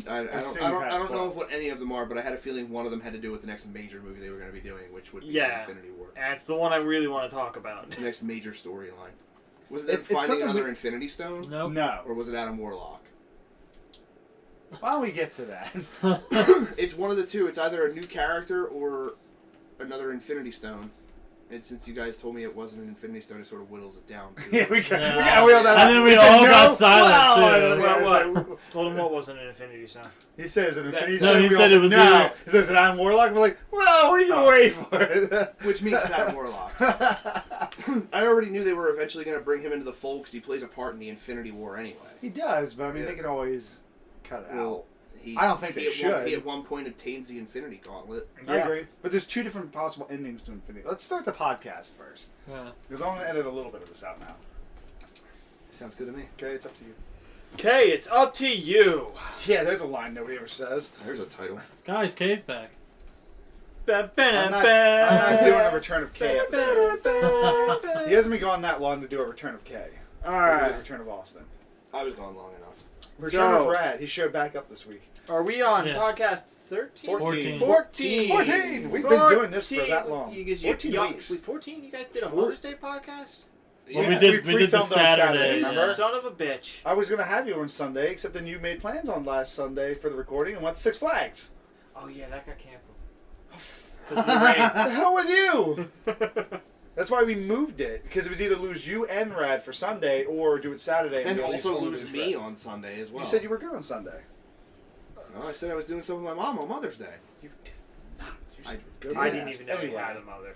I don't know what any of them are, but I had a feeling one of them had to do with the next major movie they were going to be doing, which would be Infinity War. And it's the one I really want to talk about. The next major storyline. Was it finding another Infinity Stone? Nope. No. Or was it Adam Warlock? Why don't we get to that? It's one of the two. It's either a new character or another Infinity Stone. And since you guys told me it wasn't an Infinity Stone, it sort of whittles it down. Yeah, we got wheeled that out. And then we all got silent, too. What? Told him what wasn't an Infinity Stone. He says an Infinity No, Stone. he said it was no. He says an Adam Warlock. We're like, well, what are you waiting for? Which means it's Adam Warlock. I already knew they were eventually going to bring him into the fold because he plays a part in the Infinity War anyway. He does, but I mean, they can always cut it out. I don't think they should. He at one point obtains the Infinity Gauntlet. I agree. But there's two different possible endings to Infinity. Let's start the podcast first. Yeah. Because I'm going to edit a little bit of this out now. Sounds good to me. Okay, it's up to you. Okay, it's up to you. Yeah, there's a line nobody ever says. There's a title. Guys, Kay's back. I'm not doing a Return of K episode. He hasn't been gone that long to do a Return of K. Alright. Return of Austin. I was gone long enough. Return of Rad. He showed back up this week. Are we on podcast 13? 14. 14! We've been doing this for that long. 14 weeks. 14? You guys did a Mother's Day podcast? Well, we did the Saturday. You remember? son of a bitch. I was going to have you on Sunday, except then you made plans on last Sunday for the recording and went to Six Flags. Oh, yeah, that got canceled. What the hell with you? That's why we moved it, because it was either lose you and Rad for Sunday or do it Saturday. And also lose me on Sunday as well. You said you were good on Sunday. No, I said I was doing something with my mom on Mother's Day. You did not. I didn't even know you had a mother.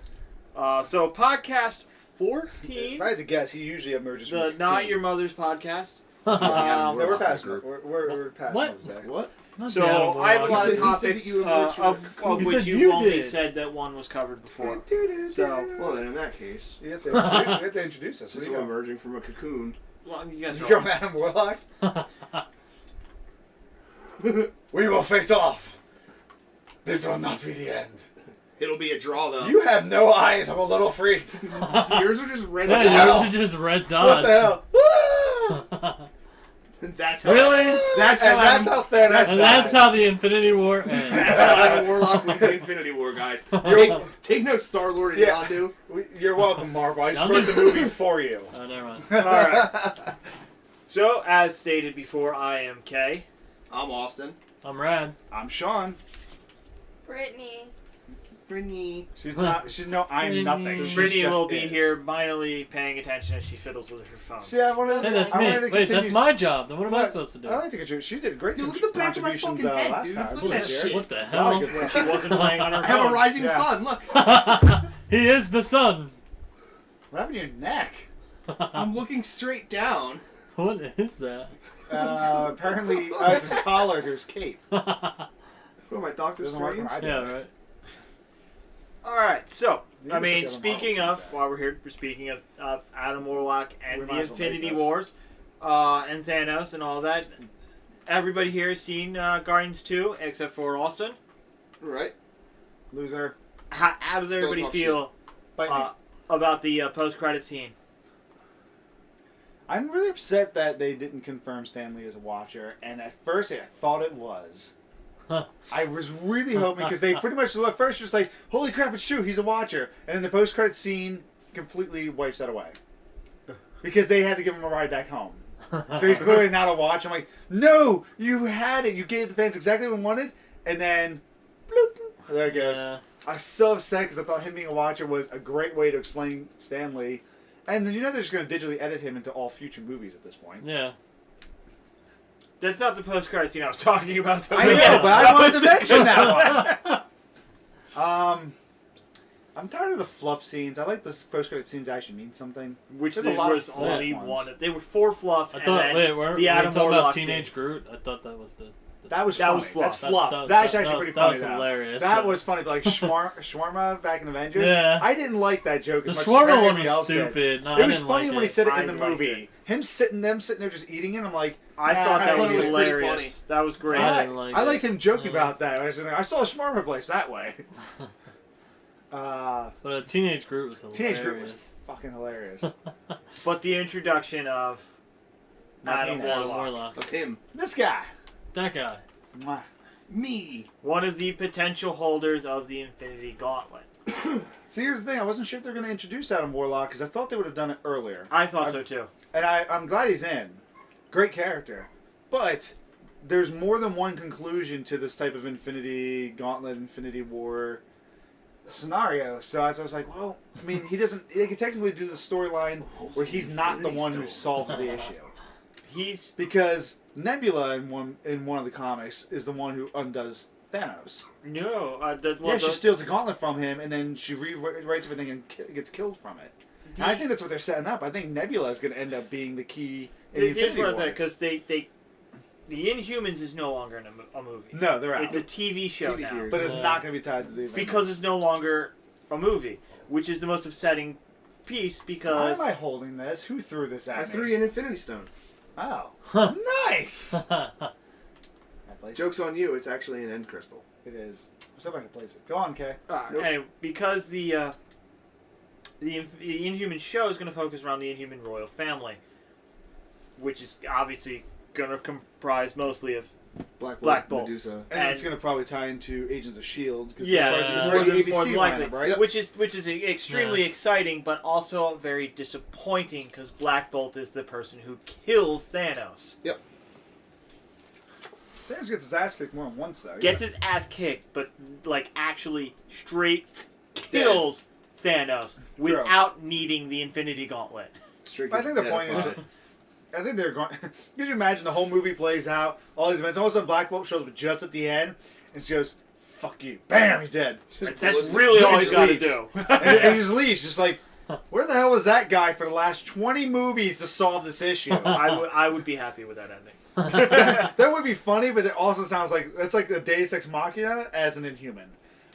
So, podcast 14. If I had to guess, he usually emerges from The Not Your Mother's podcast. No, we're past we're past What? Mother's Day. What? So, I have a lot of topics of which you've only did. said that one was covered before. So, Well, then in that case, you have to introduce us. since I'm emerging from a cocoon, well, you guys You are go Adam Warlock? We will face off. This will not be the end. it'll be a draw though. You have no eyes. I'm a little freaked. Yours are just red. Yeah, hell? yours are just red What dots. the hell? That's how. Really? That's how. That's how Thanos. And that's how the Infinity War ends. That's how Adam Warlock wins the Infinity War, guys. Take note, Star-Lord and Yeah. Yondu. You're welcome, Marvel. I just wrote the movie for you. Oh, never mind. Alright. So, as stated before, I am Kay. I'm Austin. I'm Rad. I'm Shawn. Britney. Britney. She's not. She's no. I'm nothing. She Brittany just will be is. here minorly paying attention as she fiddles with her phone. See, I wanted. Hey, that's I wanted me. to Wait, that's continue- my job. Then what am I What? supposed to do? I like to contribute. She did a great Dude, look at the back of my contributions fucking head, last dude. time. Look She at was that here. shit. What the A lot hell? of good work. She wasn't playing on her I have a phone. rising Yeah. sun. Look. He is the sun. What happened to your neck? I'm looking straight down. What is that? Apparently, it's his collar to his cape. Oh, my Doctor Doesn't work Strange. when I do Yeah, it. right. Alright, so, You I can mean, put that on speaking models of, like while we're here, we're speaking of Adam Warlock and We the might as well make Infinity this. Wars, and Thanos and all that. Everybody here has seen Guardians 2, except for Austin. Right. Loser. How does everybody talk feel Bite me. about the post-credit scene? I'm really upset that they didn't confirm Stan Lee as a watcher, and at first I thought it was. I was really hoping, because they pretty much at first just like, holy crap, it's true, he's a watcher. And then the post-credit scene completely wipes that away. Because they had to give him a ride back home. So he's clearly not a watcher. I'm like, no, you had it. You gave the fans exactly what they wanted, and then, bloop, there it goes. Yeah. I was so upset because I thought him being a watcher was a great way to explain Stan Lee. And then they're just going to digitally edit him into all future movies at this point. Yeah. That's not the post-credit scene I was talking about. Though. I know, but I wanted to mention that one. I'm tired of the fluff scenes. I like the post-credit scenes actually mean something. Which There's there a lot of was fluff only ones. one. They were for fluff, I and thought. then Wait, were the we Adam talking Warlock about scene. Teenage Groot? I thought that was the. That was That funny. was fluff. That's fluff. That- That's that- actually that pretty was- funny. that was though. hilarious. That was funny. But like Shawarma back in Avengers. Yeah. I didn't like that joke The as much as Shawarma one everybody was else did. stupid. No, It I was didn't funny like when he it. said it I in the liked movie. it. Him sitting there just eating it. I'm like, I thought that I was thought it was pretty hilarious. That was great. I didn't like I it. liked him joking Yeah. about that. I was just like, I saw a shawarma place that way. But a Teenage Groot was hilarious. Teenage Groot was fucking hilarious. But the introduction of Adam penis. Warlock. Warlock. Of him. This guy. That guy. Mwah. Me. One of the potential holders of the Infinity Gauntlet. See, here's the thing. I wasn't sure if they're going to introduce Adam Warlock because I thought they would have done it earlier. I thought so too. And I'm glad he's in. Great character. But there's more than one conclusion to this type of Infinity Gauntlet, Infinity War scenario. So I was like, well, I mean, he can technically do the storyline where he's not the one who solves the issue. Because Nebula in one of the comics is the one who undoes Thanos. No, She steals the gauntlet from him, and then she rewrites everything and gets killed from it. And I think that's what they're setting up. I think Nebula is going to end up being the key in the Infinity War. Because the Inhumans is no longer in a movie. No, they're out. It's a TV show TV now. series. But it's not going to be tied to the Avengers. Because it's no longer a movie, which is the most upsetting piece. Why Because am I holding this? Who threw this at me? I threw you an Infinity Stone. Oh, nice. Joke's on you. It's actually an end crystal. It is. Let's see if I can place it. Go on, Kay. Nope. Anyway, because the Inhuman show is going to focus around the Inhuman royal family, which is obviously going to comprise mostly of Black Bolt. Medusa. And it's going to probably tie into Agents of S.H.I.E.L.D. Cause yeah, it's more part of the than ABC likely, lineup, right? which is extremely exciting, but also very disappointing because Black Bolt is the person who kills Thanos. Yep. Thanos gets his ass kicked more than once, though. Gets his ass kicked, but like actually straight kills Thanos without needing the Infinity Gauntlet. Straight I think the dead point is, fight. I think they're going. Could you imagine the whole movie plays out, all these events, all of a sudden Black Bolt shows up just at the end, and she goes, "Fuck you!" Bam, he's dead. That's really all he's got to do. and he just leaves, just like, where the hell was that guy for the last 20 movies to solve this issue? I would be happy with that ending. That would be funny, but it also sounds like it's like the Deus Ex Machina as an Inhuman.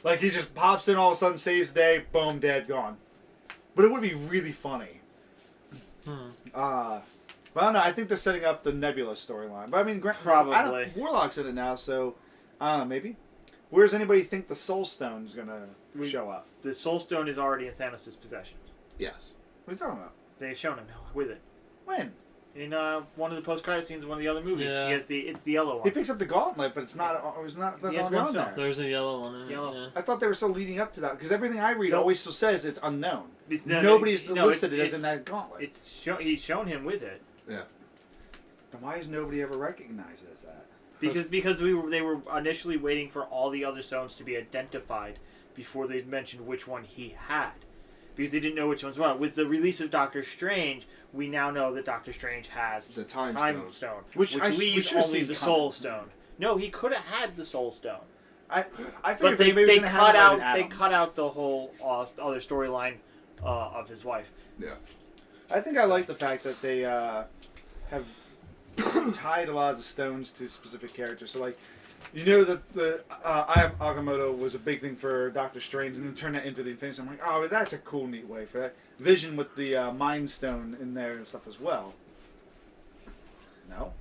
Like he just pops in all of a sudden, saves the day, boom, dead, gone. But it would be really funny. Well, no, I think they're setting up the Nebula storyline. But I mean, Probably. Warlock's in it now, so I don't know, maybe. Where does anybody think the Soul Stone is gonna show up? The Soul Stone is already in Thanos' possession. Yes. What are you talking about? They've shown him with it. When? In one of the post-credit scenes of one of the other movies, Yeah. it's the yellow He one. picks up the gauntlet, but it's not. It was not the He has gauntlet one on stone. there. There's a yellow one in Yellow. it. Yeah. I thought they were still leading up to that because everything I read Nope. always still says it's unknown. It's- Nobody's no, listed it it's- as in that gauntlet. He's shown him with it Yeah. Then why has nobody ever recognized it as that? because they were initially waiting for all the other stones to be identified before they mentioned which one he had, because they didn't know which ones were. With the release of Doctor Strange, we now know that Doctor Strange has The Time Stone, Which we leaves should've only seen the coming. Soul Stone. No, he could have had the Soul Stone. I But figured they maybe cut out the whole other storyline of his wife. Yeah. I think I like the fact that they have tied a lot of the stones to specific characters. So like, you know that the I Am Agamotto was a big thing for Doctor Strange, and then turn that into the Infinity Stone. I'm like, oh, that's a cool, neat way for that. Vision with the Mind Stone in there and stuff as well. No.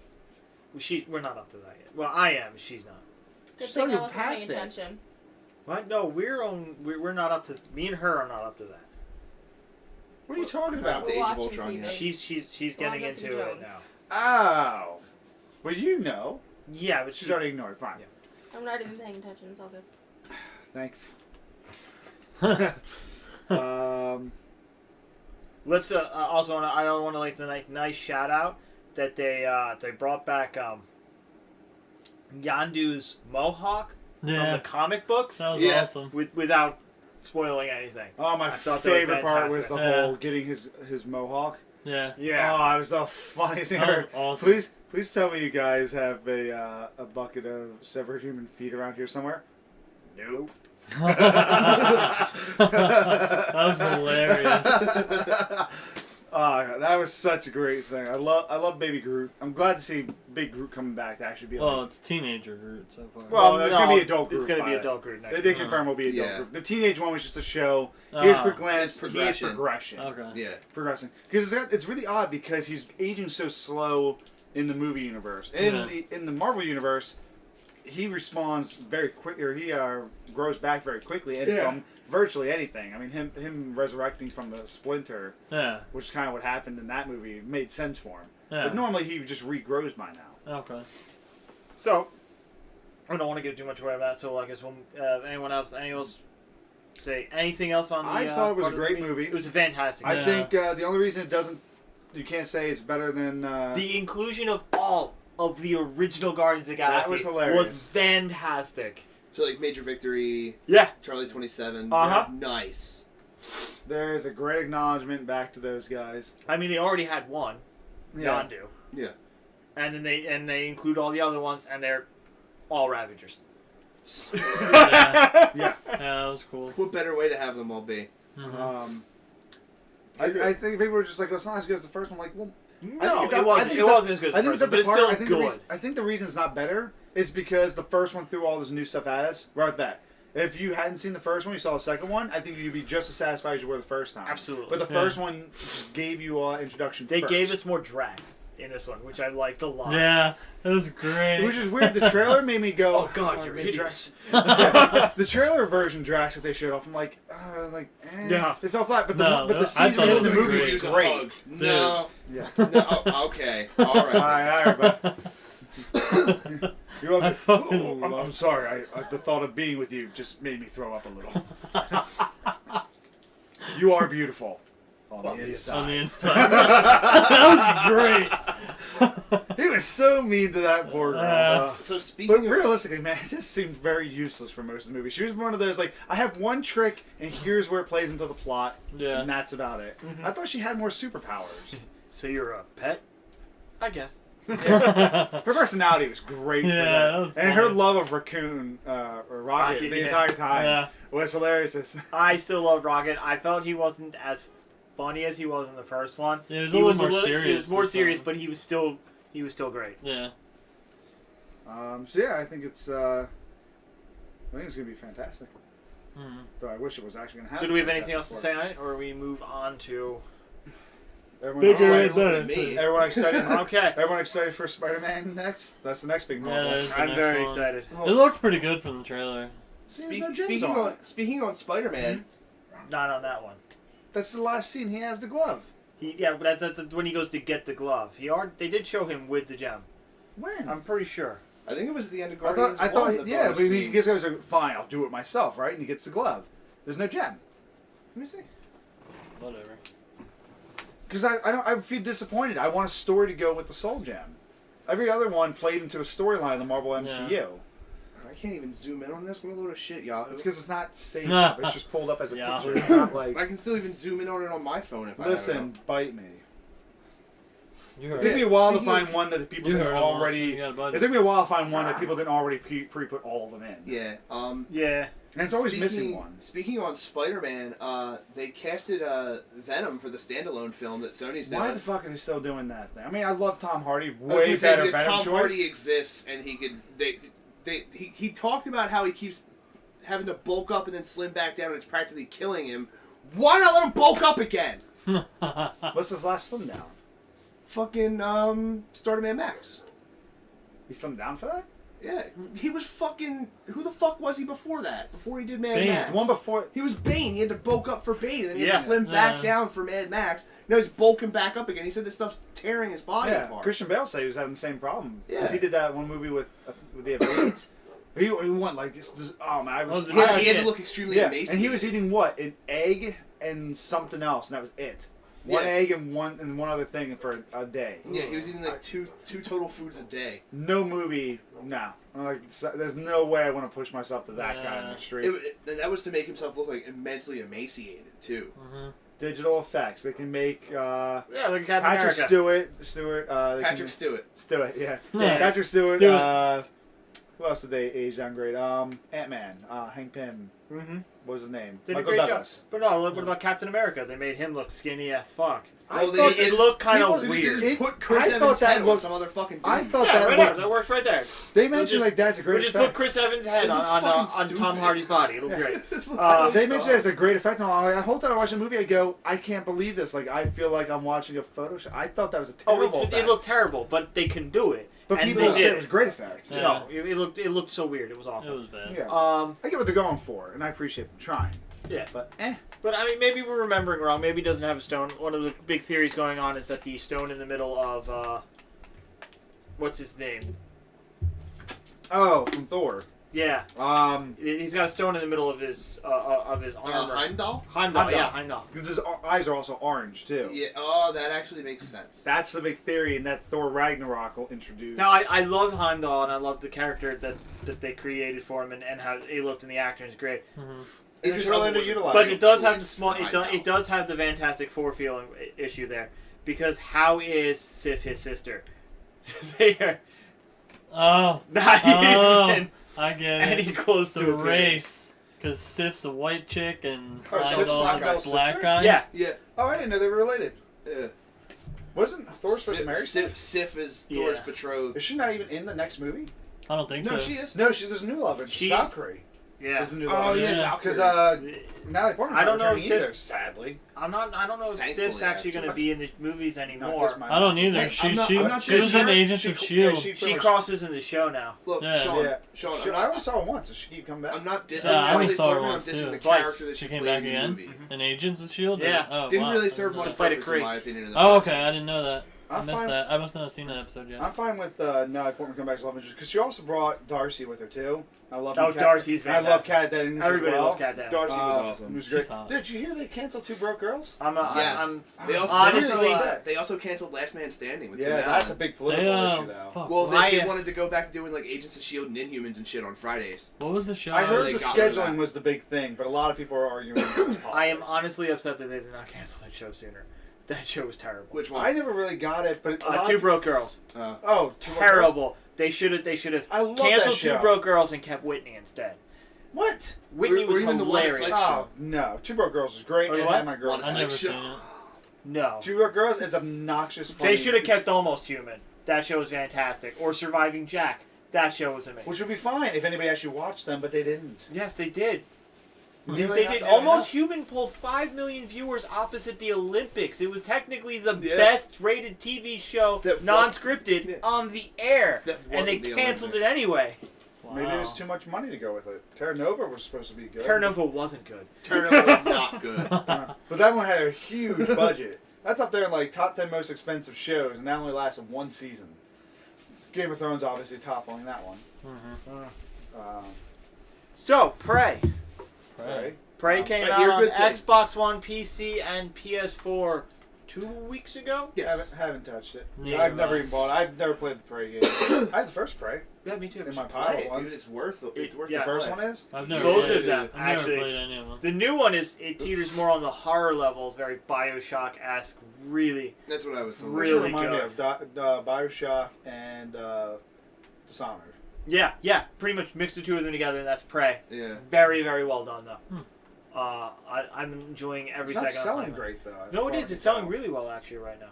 We're not up to that yet. Well, I am. She's not. Good So thing I you're wasn't paying past it. attention. What? No, we're not up to. Me and her are not up to that. What are you talking Not about? the Age of Watching Ultron TV. yet. She's Well, getting Jessica into it Jones. now. Oh. Well, you know. Yeah, but She's already ignored. Fine. Yeah. I'm not even paying attention. It's all good. Thank. Let's also I want to like the nice shout out that they brought back Yandu's mohawk from Yeah. the comic books That was Yeah. awesome. without spoiling anything. Oh, my I thought that was favorite part was the fantastic. whole getting his mohawk. Yeah. Yeah. Oh, it was the funniest thing That ever. was awesome. Please tell me you guys have a bucket of severed human feet around here somewhere. Nope. That was hilarious. Oh, that was such a great thing. I love Baby Groot. I'm glad to see Big Groot coming back to actually be. Well, it's teenager Groot so far. Well, it's gonna be adult Groot. It's gonna be by adult Groot next. They did confirm it'll be adult Yeah. Groot. The teenage one was just a show. Here's quick glance. It's He is progression. progression. Okay. Yeah. Progressing because it's really odd because he's aging so slow in the movie universe. In the Marvel universe, he responds very quick, or he grows back very quickly, and from virtually anything. I mean, him resurrecting from the splinter, Yeah. which is kind of what happened in that movie, made sense for him. Yeah. But normally he just regrows by now. Okay. So, I don't want to give too much away about that, so I guess we'll, anyone else say anything else on the I thought it was a part of the great movie. It was fantastic. I think the only reason it doesn't, you can't say it's better than. The inclusion of all of the original Guardians of the Galaxy was hilarious. fantastic. So like Major Victory, Yeah. Charlie 27. Uh-huh. Nice. There's a great acknowledgement back to those guys. I mean, they already had one. Yeah. Yondu. Yeah. And then they include all the other ones, and they're all Ravagers. Yeah. Yeah. That was cool. What better way to have them all be? Mhm. I think people were just like, it's not as good as the first one. Like, well, No, it's up- it wasn't. It wasn't as good I as think the it's first, but up to it's par. still I think the good. reason, I think the reason it's not better is because the first one threw all this new stuff at us right back. If you hadn't seen the first one, you saw the second one, I think you'd be just as satisfied as you were the first time. Absolutely. But the first one just gave you introduction. They first. gave us more drags in this one, which I liked a lot. Yeah, that was great. Which is weird. The trailer made me go, Oh God, your maybe- Idris. The trailer version Drax that they showed off, I'm like, Yeah. It fell flat. But the, No, but the I scene thought in it the was movie great. was great. No. Yeah. No. Oh, okay. All right. All right, but you're I fucking I'm love sorry. The thought of being with you just made me throw up a little. You are beautiful on the inside. on the inside. That was great. He was so mean to that poor girl. So speaking But of realistically, man, it just seemed very useless for most of the movie. She was one of those, like, I have one trick, and here's where it plays into the plot, Yeah. and that's about it. Mhm. I thought she had more superpowers. So you're a pet? I guess. Her personality was great. Yeah, for that. that was and her funny. love of Raccoon, or Rocket, Rocket, the yeah. entire time Yeah. was hilarious. I still loved Rocket. I felt he wasn't as funny as he was in the first one. Yeah, it was He a little more He serious was more this serious, time. but he was still great. Yeah. So yeah, I think it's gonna be fantastic. Mhm. Though I wish it was actually gonna happen. So do we have anything else to say on it, or we move on to? Everyone Bigger Sorry, excited, look at me. everyone excited. Okay, Everyone excited for Spider-Man next? That's the next big Yeah, Marvel. there's the I'm next very one. excited. Oh, It looked pretty good from the trailer. There's no gems speaking on on it. speaking on Spider-Man. Not on that one. That's the last scene. He has the glove. But that's when he goes to get the glove. They did show him with the gem. When? I'm pretty sure. I think it was at the end of I Guardians. thought, 1 that yeah, those but he scenes. gets goes like, fine, I'll do it myself, right? And he gets the glove. There's no gem. Let me see. Whatever. Because I feel disappointed. I want a story to go with the Soul Gem. Every other one played into a storyline in the Marvel MCU. I can't even zoom in on this. What a load of shit, Yahoo. It's because it's not saved Nah. up. It's just pulled up as a Yeah. picture. It's not like, I can still even zoom in on it on my phone if I listen, bite me. You It heard took me it. a while to Speaking find of- one that the people You didn't heard it once, already. you got a buddy. It took me a while to find one that people didn't already pre-put all of them in. Yeah. Yeah. And it's always missing one. Speaking on Spider-Man, they casted Venom for the standalone film that Sony's doing. Why the fuck are they still doing that thing? I mean, I love Tom Hardy. I was Way gonna say, better because Venom Tom choice. Hardy exists and he could. He talked about how he keeps having to bulk up and then slim back down and it's practically killing him. Why not let him bulk up again? What's his last slim down? Fucking Spider-Man Max. He slimmed down for that? Yeah, he was fucking. Who the fuck was he before that? Before he did Mad Bane. Max. The one before. He was Bane. He had to bulk up for Bane, and then he had Yeah. to slim back Yeah. down for Mad Max. Now he's bulking back up again. He said this stuff's tearing his body Yeah, apart. Christian Bale said he was having the same problem. 'Cause Yeah. he did that one movie with the AIDS. He went like this. Oh man, I was. Oh, He had, Yeah, he had to yes. look extremely yeah, emaciated. and he was eating what? An egg and something else, and that was it. One Yeah. egg and one other thing for a day. Yeah, he was eating like two total foods a day. No movie. No. Like, there's no way I want to push myself to that kind of Yeah. extreme. And that was to make himself look like immensely emaciated too. Mhm. Digital effects. They can make Yeah, like Captain Patrick America. Stewart. Patrick Stewart. Stewart, yeah. Yeah. Patrick Stewart. Stewart. Who else did they age down great? Ant-Man. Hank Pym. Mm-hmm. What was his name? Did a Michael great Douglas. job. But no, look, what about Captain America? They made him look skinny as fuck. I Well, thought It looked kind of They weird. just put Chris I thought Evans' that head on looked- some other fucking dude. I thought Yeah, that right there. looked. That works right there. They mentioned We'll like that's a We'll great just effect. put Chris Evans' head It on looks fucking Tom stupid. Hardy's body. It'll look great. It looks They so mentioned it as a great effect, and I whole time I watched the movie, I go, I can't believe this. Like, I feel like I'm watching a Photoshop. I thought that was a Oh, terrible it effect. looked terrible, but they can do it. but and people they said did it was a great effect. Yeah. No, it looked so weird. It was It awful. was bad. Yeah. I get what they're going for, and I appreciate them trying. Yeah. But But I mean, maybe we're remembering wrong. Maybe it doesn't have a stone. One of the big theories going on is that the stone in the middle of what's his name? Oh, from Thor. Yeah. He's got a stone in the middle of his armor. Heimdall? Heimdall, yeah, Heimdall. Because his eyes are also orange too. Yeah. Oh, that actually makes sense. That's the big theory, and that Thor Ragnarok will introduce. Now, I love Heimdall, and I love the character that they created for him, and how he looked in the actor is great. It's just really underutilized. But it does have the small. It does have the Fantastic Four feeling issue there, because how is Sif his sister? They are not even I get it. any close The to a race. Because Sif's a white chick and Oh, Sif's Heimdall's black a black sister? guy? Yeah. Yeah. Oh, I didn't know they were related. Wasn't Thor supposed to marry Sif? Sif? Sif is Thor's Yeah. betrothed. Is she not even in the next movie? I don't think No, so. she is. No, there's a new love interest. She- Valkyrie. Yeah. Is the new Oh love yeah, Yeah. Because Valkyrie. Natalie Portman's I don't not know returning if either, Sif's- sadly. I don't know if Thankfully, Sif's actually going to be in the movies Not anymore. just my- I don't either. Hey, She I'm not she was in sure. Agents of S.H.I.E.L.D. she She pretty much- crosses in the show now. Look, Yeah. Shawn. Yeah. Shawn. I only saw her once. Does she keep coming back? I'm not dissing Yeah, I only Natalie saw her Portman, I'm once, dissing too. the Twice. character that She she came played back in the again? movie. In Agents of S.H.I.E.L.D.? Yeah. Oh, Didn't wow. really serve I much didn't know fight a purpose, in Creek. my opinion. In the Oh, first okay. I didn't know that. I I'm missed fine. that. I must not have seen that episode yet. I'm fine with Natalie Portman coming back as love interest because she also brought Darcy with her too. I love. Oh, Darcy's I love Kat Dennings. Everybody as well. loves Kat Dennings. Darcy was It awesome. was great. She's hot. Did you hear they canceled Two Broke Girls? Yes. They also, honestly- they also canceled Last Man Standing with Tim Yeah, Allen. that's a big political issue though. Fuck. Well, Why- they wanted to go back to doing like Agents of S.H.I.E.L.D. and Inhumans and shit on Fridays. What was the show? I heard they the got rid of scheduling that. was the big thing, but a lot of people are arguing. it's I am politics. honestly upset that they did not cancel that show sooner. That show was terrible. Which one? I never really got it, but a lot Two of- Broke Girls. Oh, Two Broke Girls? Terrible. They should have I love that canceled Two show. Broke Girls and kept Whitney instead. What? Whitney Or was even the one that's hilarious. like- Oh no, Two Broke Girls is great. Or And what? Am I Girl? One I never Show. seen it. No. Two Broke Girls is obnoxious. Funny. They should have kept Almost Human. That show was fantastic. Or Surviving Jack. That show was amazing. Which would be fine if anybody actually watched them, but they didn't. Yes, they did. Did They not did. get Almost enough? Human pulled 5 million viewers opposite the Olympics. It was technically the Yeah. best rated TV show, That non-scripted, yeah. on the air. That And they wasn't the canceled Olympics. it anyway. Wow. Maybe it was too much money to go with it. Terra Nova was supposed to be good. Terra Nova wasn't good. Turnover was not good. But that one had a huge budget. That's up there in like top 10 most expensive shows, and that only lasted one season. Game of Thrones obviously toppling that one. So, Prey. Right? Prey came I out hear on good things. Xbox One, PC, and PS4 2 weeks ago? Yes. Haven't touched it. Neither I've have never I. even bought it. I've never played the Prey game. I had the first Prey Yeah, me too. in my Play pile it, once. dude. It's worth it. It's worth Yeah. The first play. one is? I've never Both played of them, I've never actually. played any of them. The new one it teeters more on the horror level. It's very Bioshock-esque. Really. That's what I was told. Really It remind me good. of Bioshock and Dishonored. Yeah. Pretty much mix the two of them together, and that's Prey. Yeah. Very, very well done, though. I'm enjoying every It's not second. I'm selling playing great though. it. No, it is. It's selling really well, actually, right now.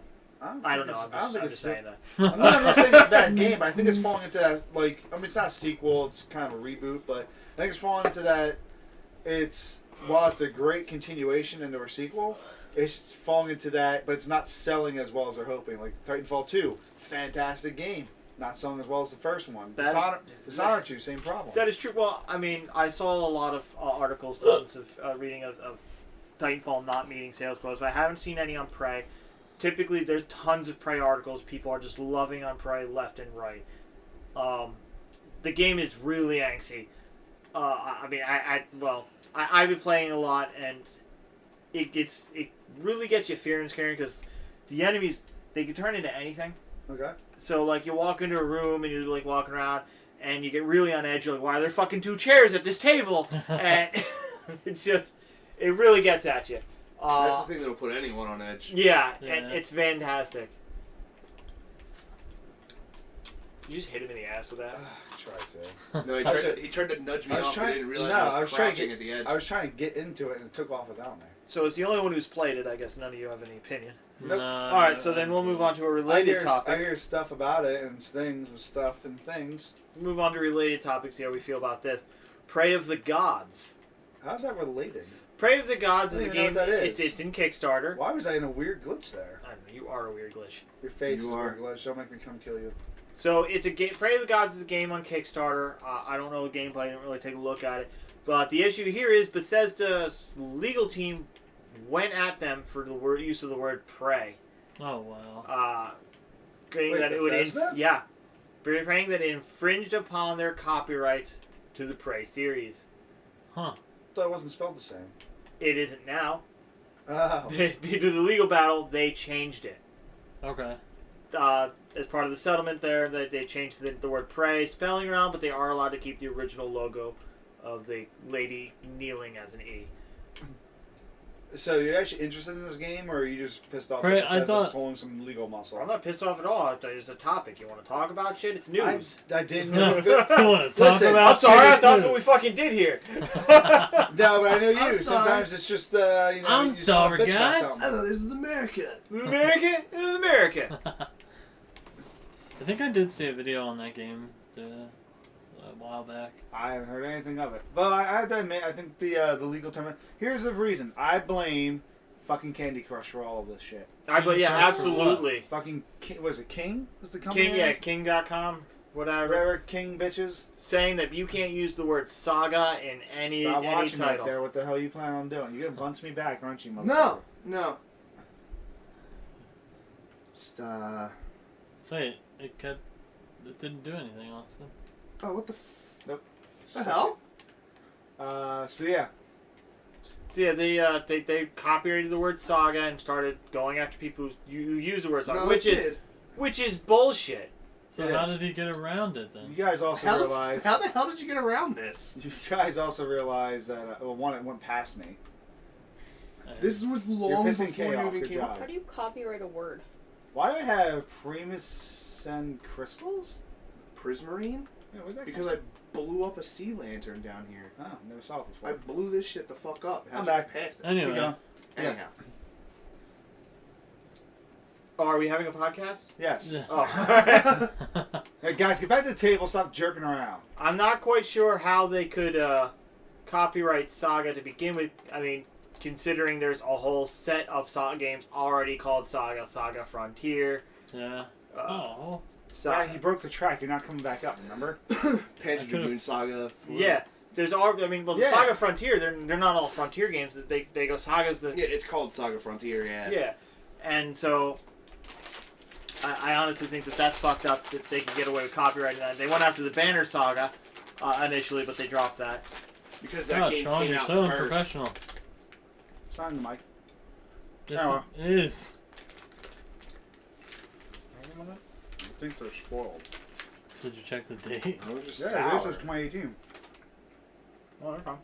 I don't know. I'm just saying that. I'm not saying it's a bad game, but I think it's falling into that, like, I mean, it's not a sequel, it's kind of a reboot, but I think it's falling into that, while it's a great continuation into a sequel, it's falling into that, but it's not selling as well as they're hoping. Like, Titanfall 2, fantastic game, not selling as well as the first one. Dishonored 2, same problem. That is true. Well, I mean, I saw a lot of articles, tons of reading of Titanfall not meeting sales quotas, but I haven't seen any on Prey. Typically, there's tons of Prey articles. People are just loving on Prey left and right. The game is really angsty. I've been playing a lot, and it really gets you fear and scaring because the enemies, they can turn into anything. Okay. So, like, you walk into a room and you're, like, walking around and you get really on edge. You're like, why are there fucking 2 chairs at this table? And it's just, it really gets at you. That's the thing that'll put anyone on edge. Yeah, Yeah. and it's fantastic. You just hit him in the ass with that. Tried to. No, he tried to nudge me I was off. I trying- didn't realize no, I I was was trying to crouching get- at the edge. I was trying to get into it and it took off without me. So it's the only one who's played it. I guess none of you have any opinion. Nope. No, All right, so then we'll move on to a I related hear topic. stuff about it and things with stuff and things. Move on to related topics. See how we feel about this. Prey of the Gods. How's that related? Prey of the Gods I is a don't even game. know what that is. It's in Kickstarter. Why was I in a weird glitch there? I don't know. You are a weird glitch. Your face You is a are. weird glitch. Don't make me come kill you. So it's a game. Prey of the Gods is a game on Kickstarter. I don't know the gameplay. I didn't really take a look at it. But the issue here is Bethesda's legal team went at them for the use of the word prey. Oh wow. Claiming Wait, that it would. Bethesda? Yeah. Praying that it infringed upon their copyrights to the Prey series. Huh. thought it wasn't spelled the same. It isn't now. Oh. Due to the legal battle, they changed it. Okay. As part of the settlement there, they changed the word Prey spelling around, but they are allowed to keep the original logo of the lady kneeling as an E. So you're actually interested in this game, or are you just pissed off Right, that I Bethesda's thought- pulling some legal muscle? I'm not pissed off at all. It's a topic. You want to talk about shit? It's news. I didn't You know if it... want to talk Listen, about? I'm sorry, I shit? thought that's what we fucking did here. No, but I know you. I'm sorry. Sometimes it's just, I'm you just wanna sorry, bitch about guys. something. I thought this was America. America? This is America. I think I did see a video on that game a while back. I haven't heard anything of it. But I have to admit, I think the legal term... Here's the reason. I blame fucking Candy Crush for all of this shit. Yeah, absolutely. Fucking, was it King? Was the company King, name? King.com, whatever. Whatever, King bitches. Saying that you can't use the word saga in any Stop watching right title. there. What the hell you plan on doing? You're gonna bunch me back, aren't you, motherfucker? No. Just, Wait, it didn't do anything, Austin. oh, what the Nope. the hell? So yeah. So yeah, they copyrighted the word saga and started going after people who use the word saga, No, which it is did. Which is bullshit. So It how is. did he get around it You then? guys also How realize. the hell did you get around this? You guys also realize that one, it went past me. This was You're long pissing before Kay you off. even Good came job. up. How do you copyright a word? Why do I have Primus and crystals? Prismarine? Yeah, where'd that Because I blew up a sea lantern down here. Oh, never saw it I before. blew this shit the fuck up. I'm How'd back. you past it? Keep Anyway, going. Anyhow. Oh, are we having a podcast? Yes. Yeah. Oh. Hey, guys, get back to the table. Stop jerking around. I'm not quite sure how they could copyright Saga to begin with. I mean, considering there's a whole set of Saga games already called Saga, Saga Frontier. yeah. Uh, Oh. Saga. Yeah, you broke the track. You're not coming back up. Remember? Panzer Dragoon Saga. Yeah, there's all. I mean, well, the Yeah. Saga Frontier, they're not all Frontier games. They go Saga's the Yeah, it's called Saga Frontier, yeah. yeah, and so I honestly think that's fucked up that they can get away with copyrighting that. They went after the Banner Saga initially, but they dropped that. Because that God, game Shawn, came you're out so first. unprofessional. Sign the mic. Yes, Oh. it is. I think they're spoiled. Did you check the date? They're just Yeah, sour. this was 2018. Oh, they're fine.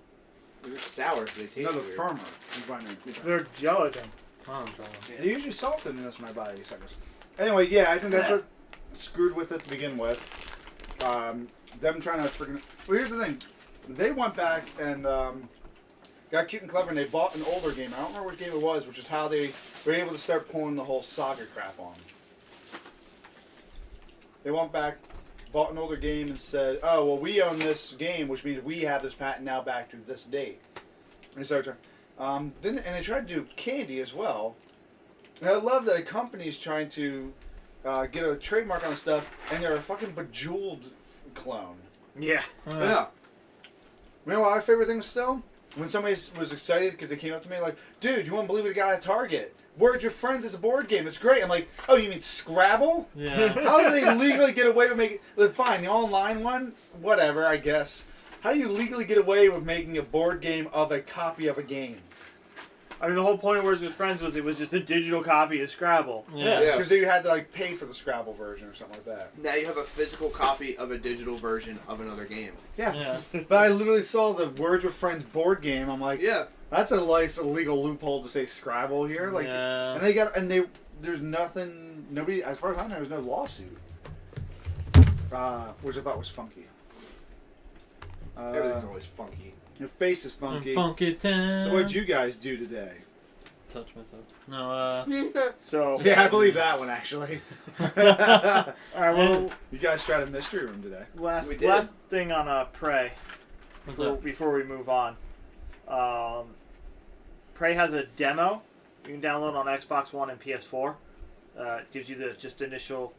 They're just sour, so they taste Another weird. firmer. You find it. They're gelatin. Oh, I'm trying. Yeah. They usually salted in this my body suckers. Anyway, yeah, I think that's what screwed with it to begin with. Them trying to freaking. Well, here's the thing. They went back and got cute and clever, and they bought an older game. I don't remember what game it was, which is how they were able to start pulling the whole Saga crap on. They went back, bought an older game, and said, "Oh, well, we own this game, which means we have this patent now back to this date." And they started trying. Then they tried to do candy as well. And I love that a company is trying to get a trademark on stuff, and they're a fucking Bejeweled clone. Yeah. Yeah. You know what my favorite thing was still? When somebody was excited because they came up to me like, "Dude, you won't believe we got at Target. Word Your Friends is a board game. It's great." I'm like, "Oh, you mean Scrabble? Yeah. How do they legally get away with making... Fine, the online one? Whatever, I guess. How do you legally get away with making a board game of a copy of a game?" I mean, the whole point of Words with Friends was it was just a digital copy of Scrabble. Yeah. Yeah. Because you had to like pay for the Scrabble version or something like that. Now you have a physical copy of a digital version of another game. Yeah. Yeah. But I literally saw the Words with Friends board game. I'm like, Yeah. that's a nice illegal loophole to say Scrabble here. Like, Yeah. and there's nothing, nobody, as far as I know, there's no lawsuit. Which I thought was funky. Everything's always funky. Your face is funky. Funky town. So what'd you guys do today? Touch myself. No, So, Yeah, I believe that one actually. all right, well, You guys tried a mystery room today. last We did. last thing on Prey what's up? before we move on. Prey has a demo you can download on Xbox One and PS4. It gives you the just initial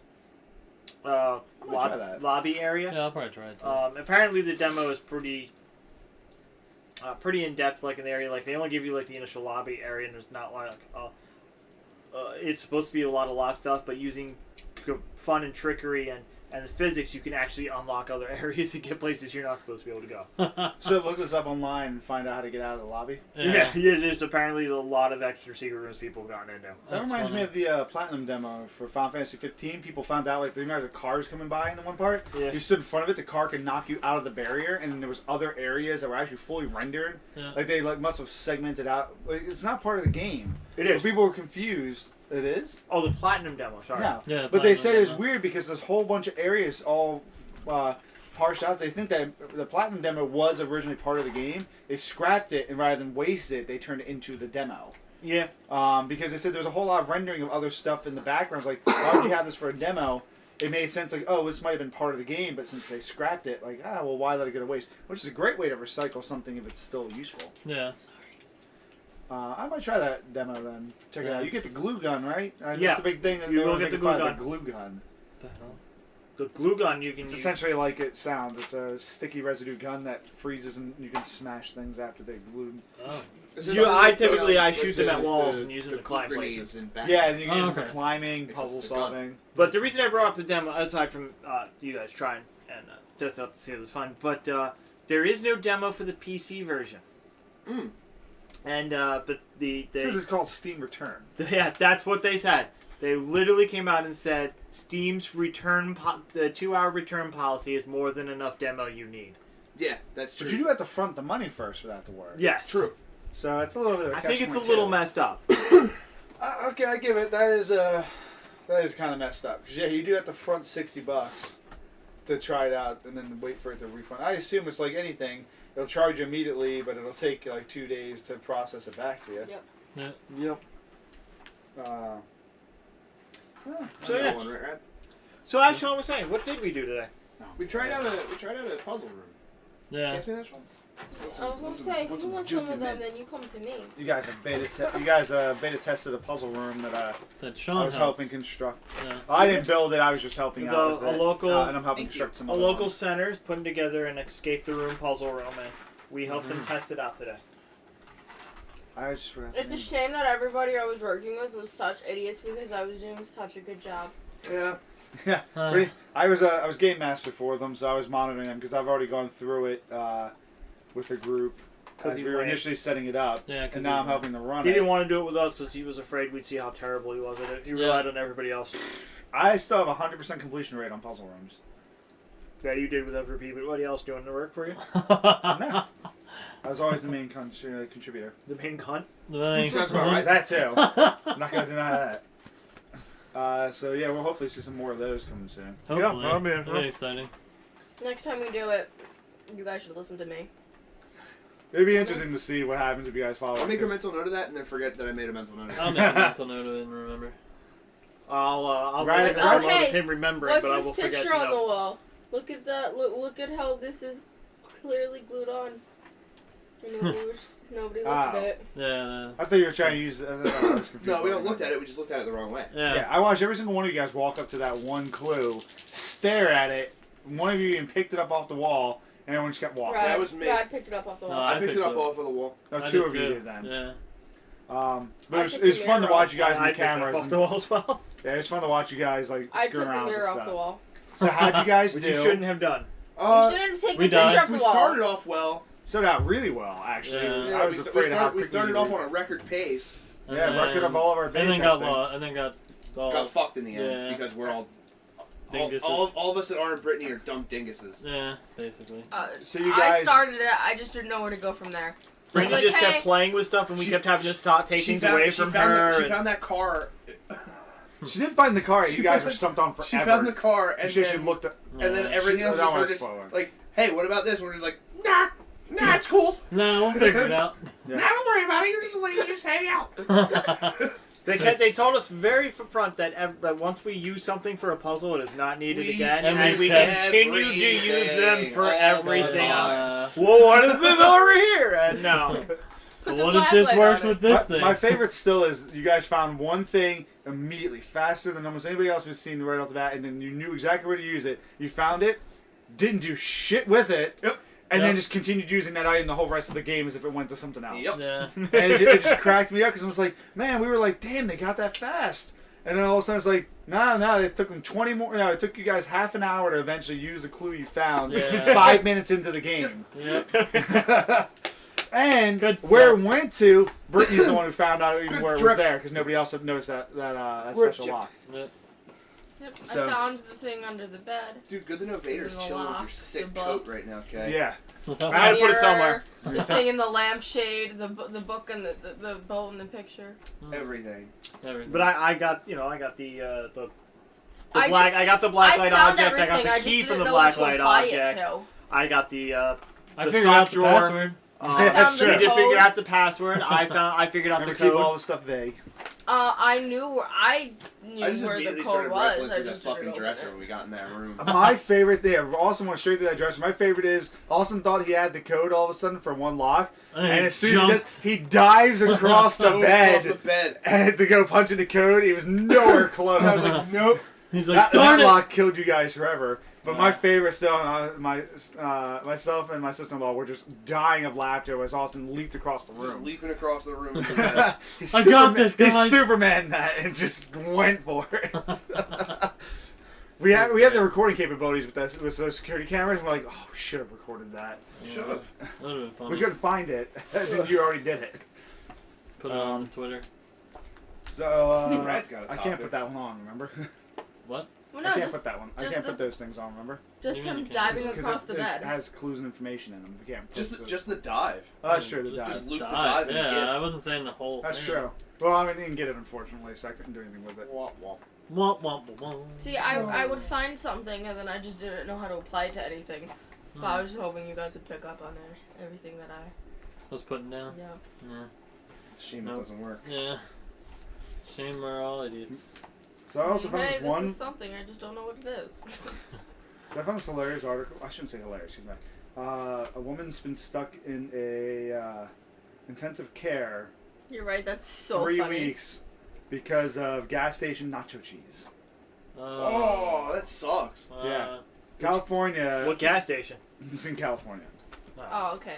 might try that. lobby area. Yeah, I'll probably try it too. Apparently the demo is pretty in depth, like in the area. Like they only give you like the initial lobby area, and there's not like it's supposed to be a lot of lock stuff, but using fun and trickery and and the physics, you can actually unlock other areas and get places you're not supposed to be able to go. So look this up online and find out how to get out of the lobby. Yeah, there's apparently a lot of extra secret rooms people have gotten into. That reminds me of the Platinum demo for Final Fantasy 15. People found out like there were cars coming by in the one part. Yeah. You stood in front of it, the car could knock you out of the barrier, and then there was other areas that were actually fully rendered. Yeah. Like they must have segmented out. Like, it's not part of the game. It is. But people were confused. It is? Oh, the Platinum demo, sorry. No. Yeah, But they Platinum said it was demo. weird because there's a whole bunch of areas all parsed out. They think that the Platinum demo was originally part of the game. They scrapped it, and rather than waste it, they turned it into the demo. Yeah. Because they said there's a whole lot of rendering of other stuff in the background. It's like, why would you have this for a demo? It made sense, like, oh, this might have been part of the game, but since they scrapped it, like, well, why let it go to waste? Which is a great way to recycle something if it's still useful. Yeah. I might try that demo then. Check it Yeah. out. You get the glue gun, right? Yeah. That's the big thing. That You they will were get the making fun glue of, the glue gun. The hell? The glue gun you can It's use. essentially like it sounds. It's a sticky residue gun that freezes and you can smash things after they've glued. Oh. I typically shoot them at walls and use them to climb places. Yeah, and you can use them okay. for climbing, It's puzzle a gun. solving. But the reason I brought up the demo, aside from you guys trying and test it out to see if it was fun, but there is no demo for the PC version. Mm. And but It says it's called Steam Return. yeah, that's what they said. They literally came out and said Steam's return the 2-hour return policy is more than enough demo you need. Yeah, that's true. But you do have to front the money first for that to work. Yes, True. So it's a little bit of a I think it's a catch-22. little messed up. Okay, I give it. That is kind of messed up. 'Cause, yeah, you do have to front $60 to try it out and then wait for it to refund. I assume it's like anything. They'll charge you immediately, but it'll take like 2 days to process it back to you. Yep. Yeah. Yep. So, yeah. One, right? So as Shawn was saying, what did we do today? We tried out a puzzle room. Yeah. Guess me that, Shawn? I was gonna say, if you want some of them, then you come to me. You guys have beta tested a puzzle room that That I Shawn was helped. helping construct. Yeah. I didn't build it. I was just helping It's out with a it. local- and I'm helping Thank you. construct some. A other local ones. center is putting together an escape the room puzzle room, and we helped them test it out today. I just forgot. the It's a name. shame that everybody I was working with was such idiots because I was doing such a good job. Yeah. Yeah, I was game master for them, so I was monitoring them because I've already gone through it with the group as he's we were lame. initially setting it up, Yeah, 'cause and now he's I'm helping to run He it. didn't want to do it with us because he was afraid we'd see how terrible he was at it. He Yeah. relied on everybody else. I still have 100% completion rate on puzzle rooms. Yeah, you did with FRP, but what else doing the work for you? No, I was always the main contributor. The main cunt? Sounds about right. That too. I'm not gonna deny that. So yeah, we'll hopefully see some more of those coming soon. Hopefully. Yeah, I mean, That'll be exciting. Next time we do it, you guys should listen to me. It'd be interesting to see what happens if you guys follow. I'll make a this. mental note of that and then forget that I made a mental note of I'll it. make a mental note of it and remember. I'll Right, make a right. note Okay, of him remembering, What's but I this will forget. picture on the wall? Look at that. Look at how this is clearly glued on. And nobody looked at it. Yeah. I thought you were trying to use. I was confused. No, we don't look at it. We just looked at it the wrong way. Yeah. Yeah, I watched every single one of you guys walk up to that one clue, stare at it. One of you even picked it up off the wall, and everyone just kept walking. Brad, That was me. Brad picked it up off the No, wall. I picked it up off of the wall. No, I two did of you too. did then. Yeah. But I it was, took it was the fun to mirror watch off. you guys in I the picked it up cameras. off the wall as well. Yeah, it was fun to watch you guys like I screw took the around with mirror off stuff. the wall. So how'd you guys Which do? you shouldn't have done. You shouldn't have taken we a picture died. of the We wall. started off well. Started out really well, actually. Yeah. I was afraid of how we quickly started you off were. on a record pace. Yeah, record of all of our beta and then got testing. lost. And then got Got fucked in the end Yeah. because we're all Dinguses. all of us that aren't Britney are dumb dinguses. Yeah, basically. So you I guys. started it. I just didn't know where to go from there. Brittany like, just hey. kept playing with stuff, and we kept having to stop, take things away from her. She and- found that car. She did find the car. She You guys found- were stumped on forever. She found the car and She then looked at. and then Yeah. everything else That just one heard was us spoiler. like, hey, what about this? And we're just like, nah, it's cool. No, we'll figure it out. Yeah. Nah, don't worry about it. You're just a lady. Just hang out. They told us very front that once we use something for a puzzle, it is not needed We again, and and we everything. continue to use them for All the everything time. else. Whoa, what is this over here? And no. But the what if black this light works on with it. this my, thing? my favorite still is you guys found one thing immediately, faster than almost anybody else we've seen right off the bat, and then you knew exactly where to use it. You found it, didn't do shit with it, Yep. and Yep. then just continued using that item the whole rest of the game as if it went to something else. Yep. Yeah. And it just cracked me up because I was like, man, we were like, damn, they got that fast. And then all of a sudden it's like, no, it took them 20 more. No, it took you guys half an hour to eventually use the clue you found. Yeah. 5 minutes into the game. Yep. And Good where job. it went to, Brittany's the one who found out even Good where it trip. was there because nobody else had noticed that Rip special chip. lock. Yep. Yep, So- I found the thing under the bed. Dude, good to know Vader's In the chilling with your lock, sick the coat book. right now, okay? Yeah. I had to put it somewhere. The thing in the lampshade, the book, and the boat in the picture. Everything. Everything. But I got the I black. just- I got the black light found object. I got everything, the just key didn't from the know black what to light apply it object. to. I got the I the figured sock out the drawer. password. I That's found true. the You did figure code. out the password. I figured out the Remember, keep all code. the stuff vague. I knew where I just where the immediately code started was. rifling I through that just didn't fucking open dresser it. when we got in that room. My favorite thing, Austin went straight to that dresser. My favorite is Austin thought he had the code all of a sudden for one lock, and as soon as he does, he dives across the Dove across the bed bed. and to go punch in the code. He was nowhere close. I was like, nope. He's that like, darn it! lock killed you guys forever. But my Yeah. favorite still, myself and my sister-in-law were just dying of laughter as Austin leaped across the Just room. leaping across the room. He's I got this, He's guys. Superman that and just went for it. we have the recording capabilities with those security cameras. We're like, oh, we should have recorded that. Should have. That would have been funny. We couldn't find it. You already did it. Put it on Twitter. So Brad's got a I can't topic. put that one on. Remember? What? Well, I no, can't just put that one. I just can't the- put those things on. Remember? just You mean him you can't? diving Because across the it bed. has clues and information in them. We can't. Just the dive. Oh, that's true. The Just dive. Just loop the dive. dive and Yeah, get. I wasn't saying the whole That's thing. true. Well, I didn't get it unfortunately, so I couldn't do anything with it. Womp womp. Womp, womp, womp. See, I would find something and then I just didn't know how to apply it to anything. So I was just hoping you guys would pick up on everything that I. Was putting down. Yeah. Yeah. Shame Nope. it doesn't work. Yeah. Shame we're all idiots. So I also found Hey, this one. is something. I just don't know what it is. So I found this hilarious article. I shouldn't say hilarious. Excuse me. A woman's been stuck in a intensive care You're right. That's so 3 funny. weeks because of gas station nacho cheese. Oh, that sucks. Yeah. California. What gas station? It's in California. Oh, okay.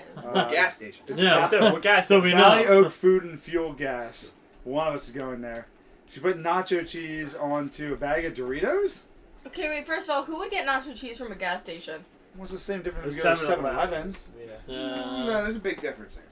Gas station. It's Yeah. Still, what gas So station? we Valley know. Oak Food and Fuel Gas. One of us is going there. She put nacho cheese onto a bag of Doritos. Okay, wait. First of all, who would get nacho cheese from a gas station? What's the same difference It's as 7-Eleven. 7-Eleven? Yeah. No, there's a big difference there.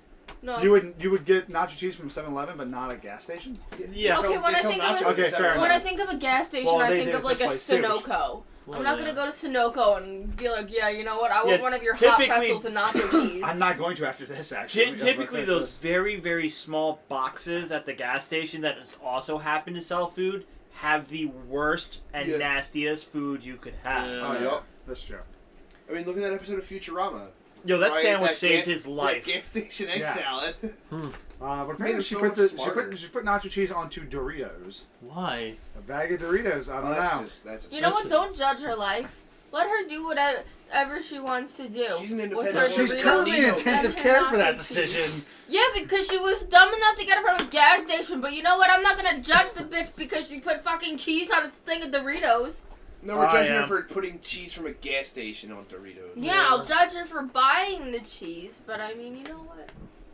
No. You would get nacho cheese from 7-Eleven, but not a gas station. Yeah. Okay, when I think of a- Okay, fair When enough. I think of a gas station, Well, I they think did of like a this place, too. Sunoco. Well, I'm not yeah. gonna go to Sunoco and be like, yeah, you know what? I want Yeah, one of your hot typically- pretzels and nacho cheese. I'm not going to after this, actually. Typically, those very, very small boxes at the gas station that also happen to sell food have the worst and Yeah. nastiest food you could have. Yeah. Oh, yup. That's true. I mean, look at that episode of Futurama. Yo, that Right, sandwich that saved gas- his life. That gas station egg Yeah. salad. But Made apparently it she so put much the smarter. she put nacho cheese onto Doritos. Why? A bag of Doritos. I don't know. That's just You know what? Listen. Don't judge her life. Let her do whatever she wants to do. She's an with independent her woman. She's Doritos currently in Doritos. intensive and her care for that nacho cheese. decision. Yeah, because she was dumb enough to get it from a gas station. But you know what? I'm not gonna judge the bitch because she put fucking cheese on a thing of Doritos. No, we're Oh, judging yeah. her for putting cheese from a gas station on Doritos. Yeah, I'll judge her for buying the cheese. But I mean, you know what?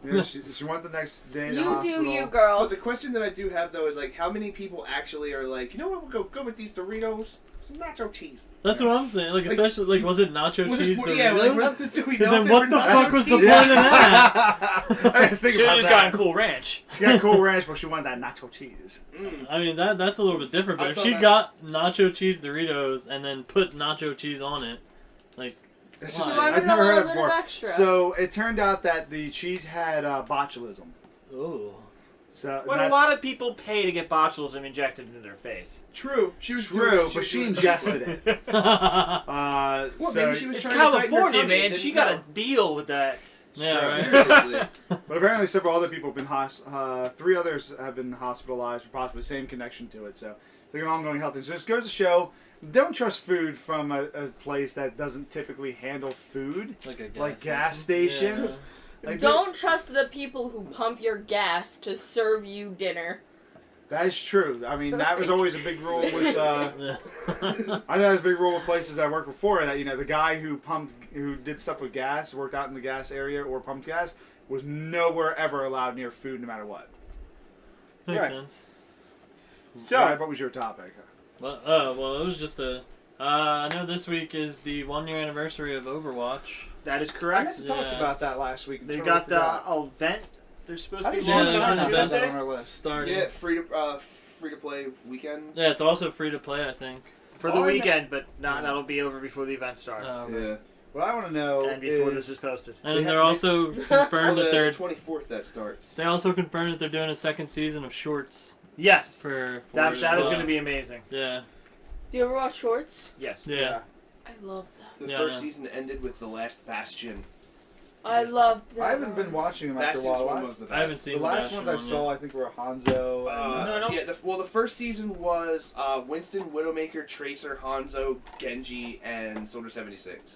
Yeah, she went the next day in the You hospital. do you, girl. But the question that I do have though is like, how many people actually are like, you know what, we'll go with these Doritos, some nacho cheese. That's what I'm saying. Like, especially, like, was it nacho Was cheese it, Doritos? yeah, like, do we know? then if what they were the nacho fuck was the cheese? point of that? I didn't think Should about have just that. gotten Cool Ranch. She got Cool Ranch, but she wanted that nacho cheese. Mm. I mean, that's a little bit different. But I if thought she that- got nacho cheese Doritos and then put nacho cheese on it, like, It's Why? just- Why I've a never heard little that bit of before. extra? So it turned out that the cheese had botulism. oh. So What a that's lot of people pay to get botulism injected into their face. True. She was true, doing, but was she doing- ingested it. Well, So, maybe she was It's trying to tighten her California, tummy, man. didn't She got know. to deal with that. Yeah, right. Seriously. but apparently several other people have been 3 others have been hospitalized for possibly the same connection to it. So it's like an ongoing health thing. So this goes to show, don't trust food from a place that doesn't typically handle food. Like a Gas stations. Like, Don't trust the people who pump your gas to serve you dinner. that is true. I mean, that was always a big rule with. Yeah. I know that's a big rule with places I worked before that the guy who did stuff with gas, worked out in the gas area or pumped gas, was nowhere ever allowed near food, no matter what. Makes Right. sense. So, So, what was your topic? Well, it was just a. I know this week is the 1-year anniversary of Overwatch. That is I correct. meant to talk Yeah. about that last week. They Totally got forgot. the event. They're supposed I to be didn't Yeah, see there's that. an That's event on our list. starting. yeah, free to play weekend. Yeah, it's also free to play, I think. for the Oh, I know- weekend, but that'll be over before the event starts. Yeah. What I want to know And before is this is posted. And They they're have- also Oh, confirmed that the they're. 24th that starts. They also confirmed that they're doing a second season of shorts Yes. for That is uh, going to be amazing. Yeah. Do you ever watch shorts? Yes. Yeah. I love that. The Yeah, first I know. season ended with the last Bastion. I love that. I haven't been watching them after a Bastion's while. one was the best. I haven't seen The last Bastion ones I one saw, I think, were Hanzo. And, No. Yeah, the first season was Winston, Widowmaker, Tracer, Hanzo, Genji, and Soldier 76.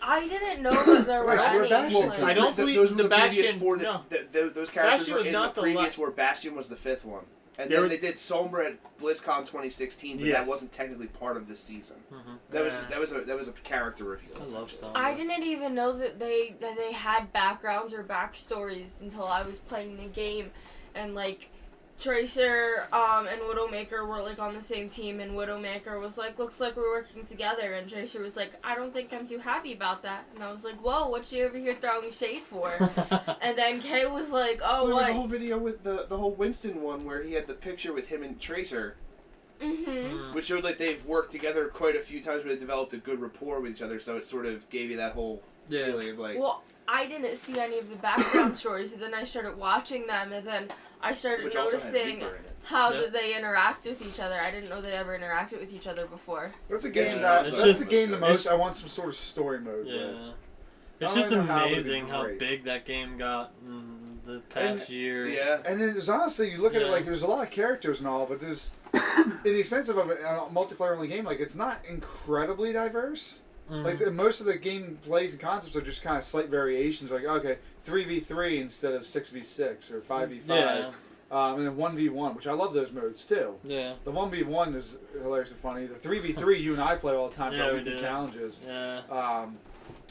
I didn't know that there were Right, so we're any. Bastion. like- I don't believe those were the the previous Bastion- four. no. Those characters Bastion were was in not the the previous, where Bastion was the fifth one. And They then were- they did Sombra at BlizzCon 2016, but Yes. that wasn't technically part of this season. Mm-hmm. That was a character reveal. I love essentially. Sombra. I didn't even know that they had backgrounds or backstories until I was playing the game, and like Tracer and Widowmaker were like on the same team, and Widowmaker was like, "Looks like we're working together," and Tracer was like, "I don't think I'm too happy about that," and I was like, "Whoa, what's she over here throwing shade for?" And then Kay was like, "Oh, Well, there was a what?" whole video with the whole Winston one where he had the picture with him and Tracer, Mm-hmm. which showed like they've worked together quite a few times where they developed a good rapport with each other, so it sort of gave you that whole Yeah. feeling of like... Well, I didn't see any of the background stories, and then I started watching them, and then I started which also had noticing Reaper in it. how Yeah. did they interact with each other. I didn't know they ever interacted with each other before. That's a game Yeah, it's that's just- the game the it's- most I want some sort of story mode with. Yeah. I It's don't just know how it would be amazing how great. big that game got in the past year. Yeah. And then there's honestly, you look at it Yeah. like there's a lot of characters and all, but there's in the expense of a multiplayer only game, like it's not incredibly diverse. Mhm. Like most of the game plays and concepts are just kind of slight variations. Like okay, 3v3 instead of 6v6 or 5v5, Yeah. and then 1v1, which I love those modes too. Yeah. The 1v1 is hilarious and funny. The 3v3 you and I play all the time Yeah, for we weekly do. challenges. Yeah.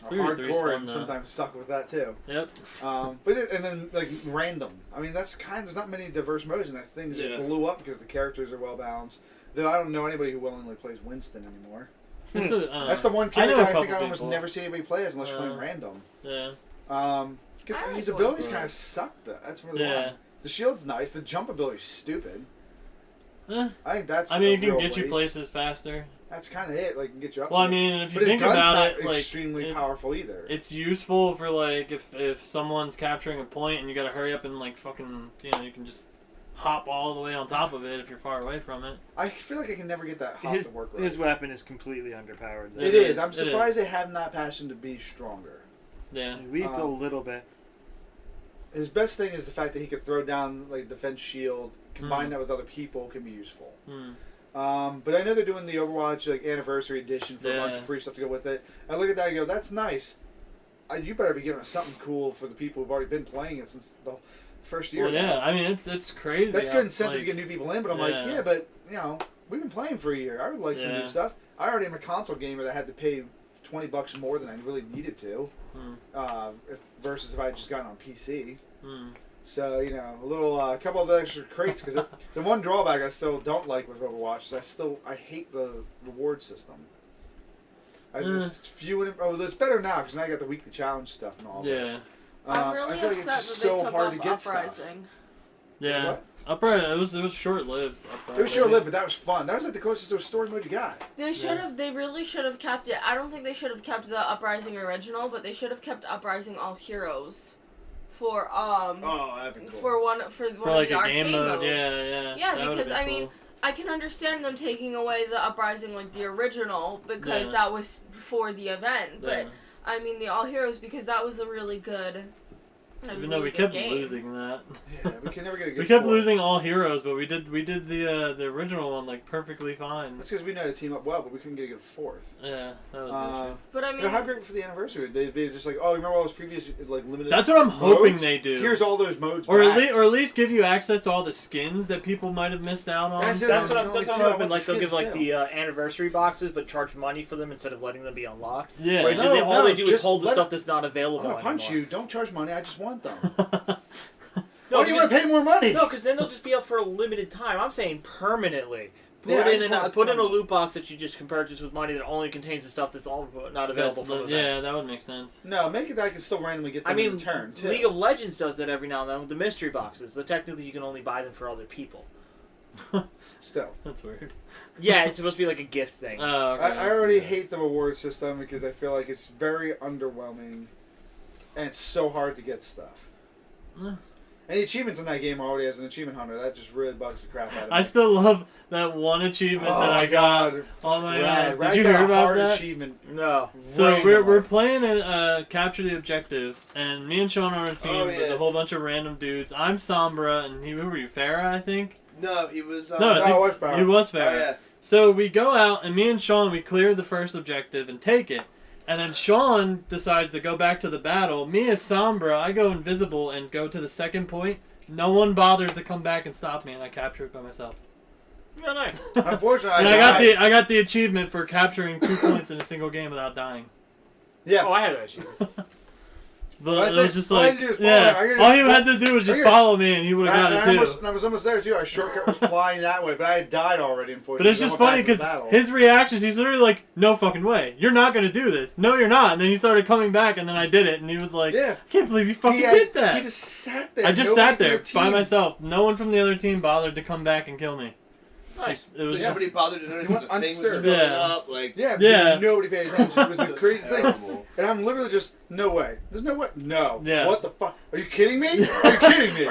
3v3 's Hardcore fun, and though. sometimes suck with that too. Yep. And then like random. I mean, that's there's not many diverse modes, and that thing just Yeah. blew up because the characters are well balanced. Though I don't know anybody who willingly plays Winston anymore. It's a, That's the one I know character a I think couple I almost people. never see anybody play as unless you're playing Uh, random. Yeah. I Because like his abilities Winston. kind of suck. Though. That's really Yeah. why. The shield's nice. The jump ability's stupid. Eh. I think that's. I mean, a it can real get you waste. places faster. That's kind of it. Like, can get you up. Well, I there. mean, if you but his think gun's about not it, like extremely it- powerful either. it's useful for like if someone's capturing a point and you gotta hurry up and like fucking you can just hop all the way on top of it if you're far away from it. I feel like I can never get that hop His to work right. his weapon is completely underpowered. Yeah. It It is. is, I'm it surprised is. they have not passed him to be stronger. Yeah. At least a little bit. His best thing is the fact that he could throw down like defense shield. Combine Mm. that with other people can be useful. Hmm. But I know they're doing the Overwatch like anniversary edition for a bunch Yeah. of free stuff to go with it. I look at that and go, "That's nice." You better be giving us something cool for the people who've already been playing it since the first year. Well, yeah. I mean, it's crazy. That's how, good incentive like, to get new people in, but I'm like, Yeah. yeah, but we've been playing for a year. I would like some Yeah. new stuff. I already am a console gamer that had to pay $20 more than I really needed to, versus if I had just gotten on PC. Hmm. So a couple of extra crates because the one drawback I still don't like with Overwatch is I hate the reward system. There's few and it's better now because now I got the weekly challenge stuff and all. Yeah. But, I'm really I feel like upset it's just that they so took hard off to get stuff. Uprising. Yeah. What? Uprising. It was short lived. It was short lived, but that was fun. That was like the closest to a story mode you got. They should have. They really should have kept it. I don't think they should have kept the Uprising original, but they should have kept Uprising All Heroes for that'd be cool. for one For of like the a arcade game mode. modes. Yeah. Yeah, That would've because been I mean, cool. I can understand them taking away the Uprising like the original because Yeah. that was for the event. But Yeah. I mean the All Heroes because that was a really good. Even though we kept losing that. Yeah, we can never get a good We kept score. losing all heroes, but we did the original one like perfectly fine. That's because we know how to team up well, but we couldn't get a good fourth. Yeah, that was the issue. But I mean, How great for the anniversary? They'd be just like, oh, remember all those previous like limited. That's what I'm hoping modes? they do. Here's all those modes. or back. at least give you access to all the skins that people might have missed out on. That's it. That's what Only I'm, that's what two. I'm I hoping. want Like they'll give skins like too. the anniversary boxes, but charge money for them instead of letting them be unlocked. Yeah. Or No, all they do is just hold the let stuff it- that's not I'm available gonna punch anymore. you. Don't charge money. I just want them. Why do you want to pay more money? No, because then they'll just be up for a limited time. I'm saying permanently. Yeah, I Put just in a loot box that you just can purchase with money that only contains the stuff that's all not available from events. Yeah, that would make sense. No, make it that I can still randomly get them in return, too. League of Legends does that every now and then with the mystery boxes. So technically, you can only buy them for other people. Still. That's weird. Yeah, it's supposed to be like a gift thing. Oh, okay. I already hate the reward system because I feel like it's very underwhelming and it's so hard to get stuff. And the achievements in that game already as an achievement hunter, that just really bugs the crap out of me. I still love that one achievement that I got on my own. Did you hear about that? Achievement. No. So we're playing a capture the objective, and me and Shawn are on a team with a whole bunch of random dudes. I'm Sombra, and who were you, Farah, I think? No, he was. No, it was Farah. He was Farah. Oh, yeah. So we go out, and me and Shawn, we clear the first objective and take it. And then Shawn decides to go back to the battle. Me as Sombra, I go invisible and go to the second point. No one bothers to come back and stop me, and I capture it by myself. Yeah, nice. Unfortunately, And I got the achievement for capturing 2 points in a single game without dying. Yeah. Oh, I had that achievement. But it was just all I like, had to do was follow him. all you had to do was just follow me, and he would have got it too. I was almost there too. Our shortcut was flying that way, but I had died already. Unfortunately, But it's just funny because his reactions, he's literally like, "No fucking way, you're not gonna do this. No, you're not." And then he started coming back, and then I did it, and he was like, "Yeah, I can't believe you fucking did that." He just sat there. I just sat there by myself. No one from the other team bothered to come back and kill me. Nice. It was Nobody just, bothered to notice that the thing was undisturbed. filling Yeah. up. Like, yeah. Nobody paid attention. It was the crazy thing. terrible. And I'm literally just, no way. There's no way. No. Yeah. What the fuck? Are you kidding me? Are you kidding me?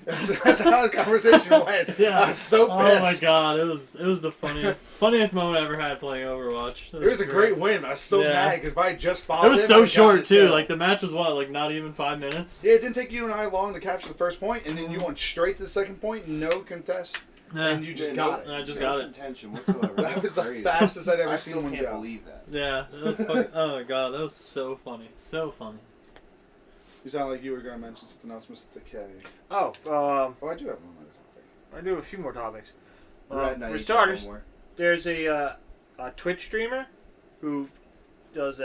That's how the conversation went. Yeah. I was so pissed. oh my god, it was the funniest moment I ever had playing Overwatch. It was a great win. I was so mad because if I had just followed It was him, so I short got too. it. Like the match was what, like not even 5 minutes. Yeah, it didn't take you and I long to capture the first point, and then you went straight to the second point, no contest, and you just got it. And I just No got it. contention whatsoever. That was the crazy. fastest I'd ever I seen still one can't go. believe that. Yeah, it was fucking, oh my god, that was so funny. So funny. You sound like you were going to mention something else, Mr. K. Oh, Oh, I do have one other topic. I do have a few more topics. Right, now For you starters, got one more. there's a Twitch streamer who does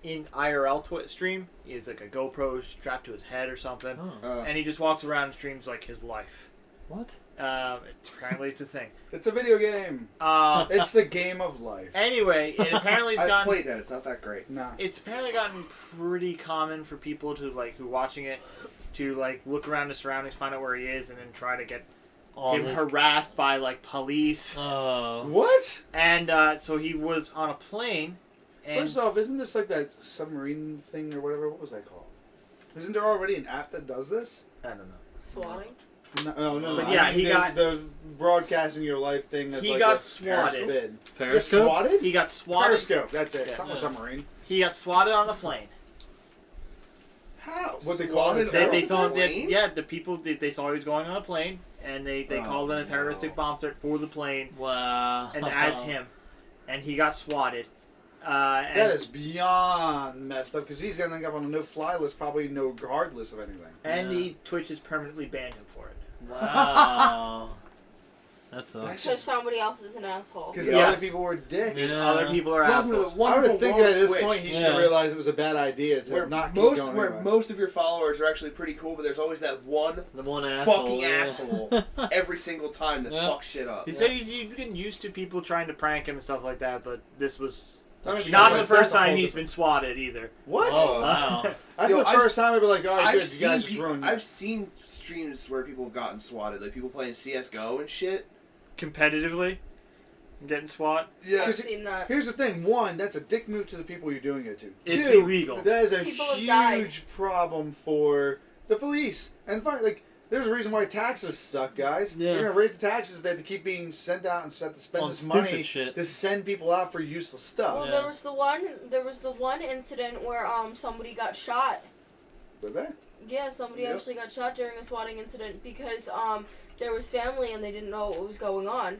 in IRL Twitch stream. He has like a GoPro strapped to his head or something, and he just walks around and streams like his life. What? Apparently, it's a thing. It's a video game. It's the game of life. Anyway, it apparently it's I gotten. played that. It's not that great. Nah. It's apparently gotten pretty common for people to like who watching it to like look around the surroundings, find out where he is, and then try to get him harassed by like police. What? And so he was on a plane. And First off, isn't this like that submarine thing or whatever? What was that called? Isn't there already an app that does this? I don't know. Swatting? No. But yeah, I mean, he got the broadcasting your life thing. That's he like got a swatted. Bid. Periscope? Swatted? He got swatted. Periscope. That's it. Yeah. It's not a submarine. He got swatted on the plane. How? What they call it? They Terrorist thought that plane? the people they saw he was going on a plane, and they called in a terroristic bomb threat for the plane, Wow. and as him, and he got swatted. And That is beyond messed up because he's gonna end up on a no-fly list, probably no guard list of anything. and Yeah. the Twitch has permanently banned him for it. Wow. That sucks. Because somebody else is an asshole. Because Yes. other people were dicks. Yeah. Other people are Welcome to the assholes. I wonderful would think world at of this Twitch, point he should Yeah. have realized it was a bad idea to where not keep going. where anyway. most of your followers are actually pretty cool, but there's always that one The one asshole. fucking yeah. asshole every single time that Yeah. fucks shit up. He said he's getting used to people trying to prank him and stuff like that, but this was I mean, not that's the first a whole time he's different- been swatted either. What? Oh, wow. That's Yo, the first time I'd be like, all right, I've good, you seen guys just ruined I've seen streams where people have gotten swatted, like people playing CS:GO and shit. Competitively, getting swat. Yeah. I've seen that. Here's the thing. One, that's a dick move to the people you're doing it to. It's Two, illegal. that is a People have died. huge problem for the police. And like, there's a reason why taxes suck, guys. Yeah. They're gonna raise the taxes. They have to keep being sent out and have to spend On this stupid money shit. to send people out for useless stuff. Well, Yeah. there was the one incident where somebody got shot. Did they? Yeah, somebody Yep. actually got shot during a swatting incident because there was family and they didn't know what was going on.